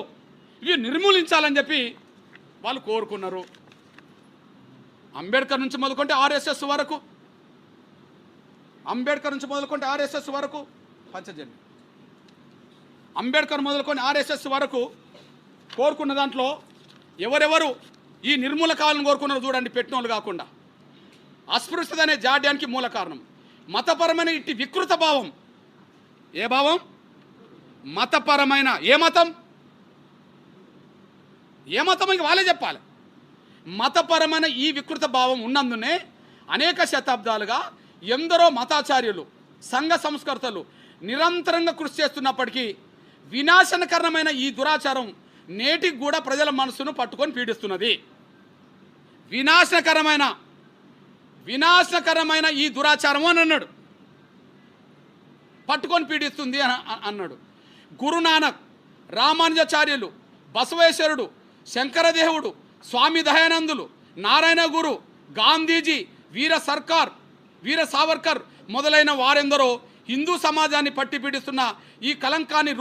ఇవి నిర్మూలించాలని చెప్పి వాళ్ళు కోరుకున్నారు. అంబేద్కర్ నుంచి మొదలుకుంటే ఆర్ఎస్ఎస్ వరకు పంచజన్యం. అంబేద్కర్ మొదలుకొని ఆర్ఎస్ఎస్ వరకు కోరుకున్న దాంట్లో ఎవరెవరు ఈ నిర్మూల కావాలని కోరుకున్నారు చూడండి, పెట్టినోళ్ళు కాకుండా. అస్పృశ్యత అనే జాడ్యానికి మూల కారణం మతపరమైన ఇట్టి వికృత భావం. ఏ భావం? మతపరమైన. ఏ మతం? ఏ మతం ఇంక వాళ్ళే చెప్పాలి. మతపరమైన ఈ వికృత భావం ఉన్నందునే అనేక శతాబ్దాలుగా ఎందరో మతాచార్యులు సంఘ సంస్కర్తలు నిరంతరంగా కృషి చేస్తున్నప్పటికీ వినాశనకరమైన ఈ దురాచారం నేటికి కూడా ప్రజల మనసును పట్టుకొని పీడిస్తున్నది. వినాశనకరమైన ఈ దురాచారం అని అన్నాడు, పట్టుకొని పీడిస్తుంది అన్నాడు. గురునానక్, రామానుజాచార్యులు, బసవేశ్వరుడు, శంకరదేవుడు, స్వామి దయానందులు, నారాయణ గురు, గాంధీజీ, వీర సావర్కర్ మొదలైన వారెందరో హిందూ సమాజాన్ని పట్టి పీడిస్తున్న ఈ కలంకాన్ని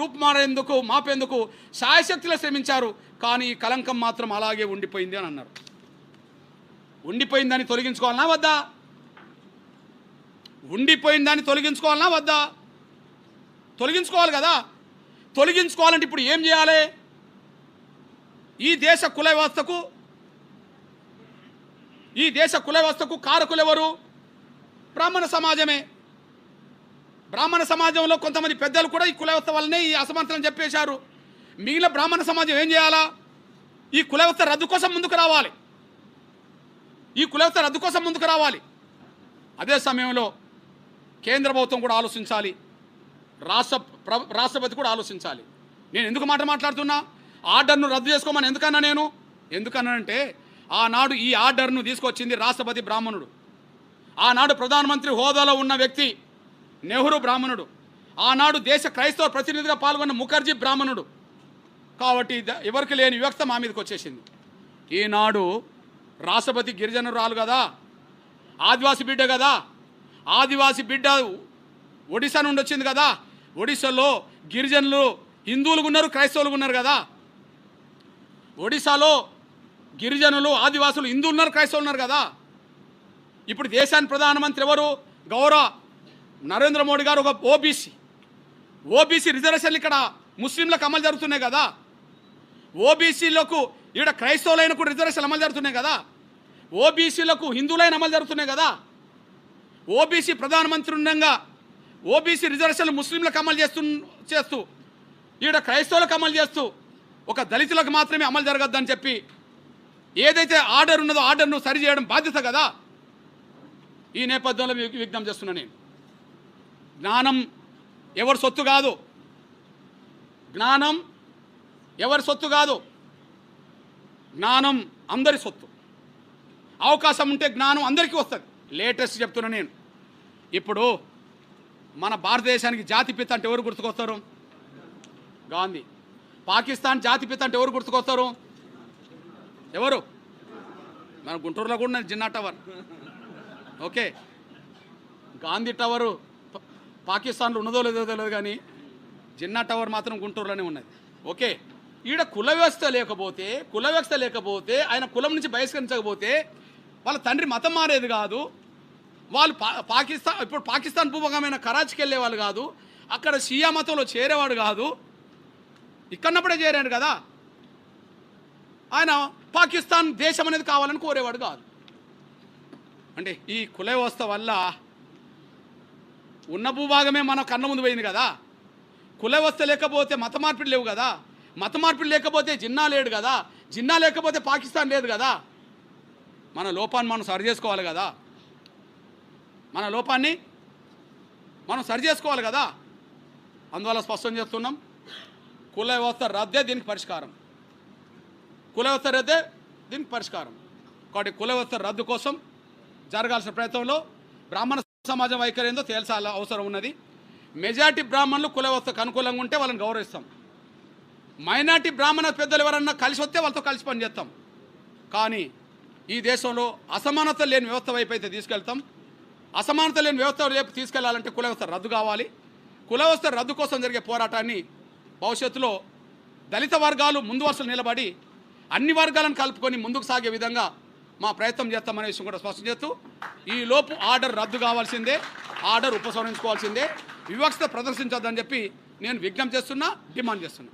మాపేందుకు శాయశక్తిలో శ్రమించారు. కానీ ఈ కలంకం మాత్రం అలాగే ఉండిపోయింది అని అన్నారు. ఉండిపోయిందని తొలగించుకోవాలన్నా వద్దా? ఉండిపోయిందని తొలగించుకోవాలన్నా వద్దా? తొలగించుకోవాలి కదా. తొలగించుకోవాలంటే ఇప్పుడు ఏం చేయాలి? ఈ దేశ కుల వ్యవస్థకు కారకులు ఎవరు? బ్రాహ్మణ సమాజమే. బ్రాహ్మణ సమాజంలో కొంతమంది పెద్దలు కూడా ఈ కుల వ్యవస్థ వల్లనే ఈ అసమంతరం చెప్పేశారు. మిగిలిన బ్రాహ్మణ సమాజం ఏం చేయాలా? ఈ కుల వ్యవస్థ రద్దు కోసం ముందుకు రావాలి. అదే సమయంలో కేంద్ర ప్రభుత్వం కూడా ఆలోచించాలి, రాష్ట్రపతి కూడా ఆలోచించాలి. నేను ఎందుకు మాట్లాడుతున్నా? ఆర్డర్ను రద్దు చేసుకోమని ఎందుకన్నానంటే ఆనాడు ఈ ఆర్డర్ను తీసుకొచ్చింది రాష్ట్రపతి బ్రాహ్మణుడు. ఆనాడు ప్రధానమంత్రి హోదాలో ఉన్న వ్యక్తి నెహ్రూ బ్రాహ్మణుడు. ఆనాడు దేశ క్రైస్తవ ప్రతినిధిగా పాల్గొన్న ముఖర్జీ బ్రాహ్మణుడు. కాబట్టి ఎవరికి లేని వివక్ష మా మీదకి వచ్చేసింది. ఈనాడు రాష్ట్రపతి గిరిజనురాలు కదా, ఆదివాసి బిడ్డ కదా. ఆదివాసి బిడ్డ ఒడిశా నుండి వచ్చింది కదా. ఒడిశాలో గిరిజనులు హిందువులు ఉన్నారు, క్రైస్తవులు ఉన్నారు కదా. ఒడిశాలో గిరిజనులు, ఆదివాసులు, హిందువులు ఉన్నారు, క్రైస్తవులు ఉన్నారు కదా. ఇప్పుడు దేశానికి ప్రధానమంత్రి ఎవరు? గౌరవ నరేంద్ర మోడీ గారు ఒక ఓబీసీ రిజర్వేషన్లు ఇక్కడ ముస్లింలకు అమలు జరుగుతున్నాయి కదా. ఓబీసీలకు ఇక్కడ క్రైస్తవులైన కూడా రిజర్వేషన్లు అమలు జరుగుతున్నాయి కదా. ఓబీసీలకు హిందువులైన అమలు జరుగుతున్నాయి కదా. ఓబీసీ ప్రధానమంత్రి ఉండగా ఓబీసీ రిజర్వేషన్లు ముస్లింలకు అమలు చేస్తూ ఈడ క్రైస్తవులకు అమలు చేస్తూ ఒక దళితులకు మాత్రమే అమలు జరగద్దని చెప్పి ఏదైతే ఆర్డర్ ఉన్నదో ఆర్డర్ను సరిచేయడం బాధ్యత కదా. ఈ నేపథ్యంలో విజ్ఞప్తి చేస్తున్నా నేను. జ్ఞానం ఎవరి సొత్తు కాదు. జ్ఞానం అందరి సొత్తు. అవకాశం ఉంటే జ్ఞానం అందరికీ వస్తుంది. లేటెస్ట్ చెప్తున్నా నేను. ఇప్పుడు మన భారతదేశానికి జాతిపిత అంటే ఎవరు గుర్తుకొస్తారు? గాంధీ. పాకిస్తాన్ జాతిపిత అంటే ఎవరు గుర్తుకొస్తారు? ఎవరు? మన గుంటూరులో కూడా ఉన్నది Jinnah tower. Okay, Gandhi tower పాకిస్తాన్లో ఉన్నదో లేదో తెలియదు, కానీ జిన్నా టవర్ మాత్రం గుంటూరులోనే ఉన్నది. ఓకే, ఈడ కుల వ్యవస్థ లేకపోతే ఆయన కులం నుంచి బహిష్కరించకపోతే వాళ్ళ తండ్రి మతం మారేది కాదు. వాళ్ళు ఇప్పుడు పాకిస్తాన్ భూభాగమైన కరాచీకి వెళ్ళేవాళ్ళు కాదు. అక్కడ షియా మతంలో చేరేవాడు కాదు. ఇక్కడప్పుడే చేరాడు కదా. ఆయన పాకిస్తాన్ దేశం అనేది కావాలని కోరేవాడు కాదు. అంటే ఈ కుల వ్యవస్థ వల్ల ఉన్న భూభాగమే మన కన్న ముందు పోయింది కదా. కుల వ్యవస్థ లేకపోతే మత మార్పిడి లేవు కదా. మత మార్పిడి లేకపోతే జిన్నా లేడు కదా. జిన్నా లేకపోతే పాకిస్తాన్ లేదు కదా. మన లోపాన్ని మనం సరి చేసుకోవాలి కదా. అందువల్ల స్పష్టం చేస్తున్నాం, కుల వ్యవస్థ రద్దే దీనికి పరిష్కారం. కాబట్టి కుల వ్యవస్థ రద్దు కోసం జరగాల్సిన ప్రయత్నంలో బ్రాహ్మణ సమాజం వైఖరి ఏందో తేల్చాల అవసరం ఉన్నది. మెజారిటీ బ్రాహ్మణులు కుల వ్యవస్థకు అనుకూలంగా ఉంటే వాళ్ళని గౌరవిస్తాం. మైనార్టీ బ్రాహ్మణ పెద్దలు ఎవరన్నా కలిసి వస్తే వాళ్ళతో కలిసి పనిచేస్తాం. కానీ ఈ దేశంలో అసమానత లేని వ్యవస్థ వైపు అయితే తీసుకెళ్తాం. అసమానత లేని వ్యవస్థ వైపు తీసుకెళ్లాలంటే కుల వ్యవస్థ రద్దు కావాలి. కుల వ్యవస్థ రద్దు కోసం జరిగే పోరాటాన్ని భవిష్యత్తులో దళిత వర్గాలు ముందు వరుసలు నిలబడి అన్ని వర్గాలను కలుపుకొని ముందుకు సాగే విధంగా మా ప్రయత్నం చేస్తామనే విషయం కూడా స్పష్టం చేస్తూ, ఈ లోపు ఆర్డర్ రద్దు కావాల్సిందే, ఆర్డర్ ఉపసంహరించుకోవాల్సిందే, వివక్షత ప్రదర్శించొద్దని చెప్పి నేను విజ్ఞప్తి చేస్తున్నా, డిమాండ్ చేస్తున్నా.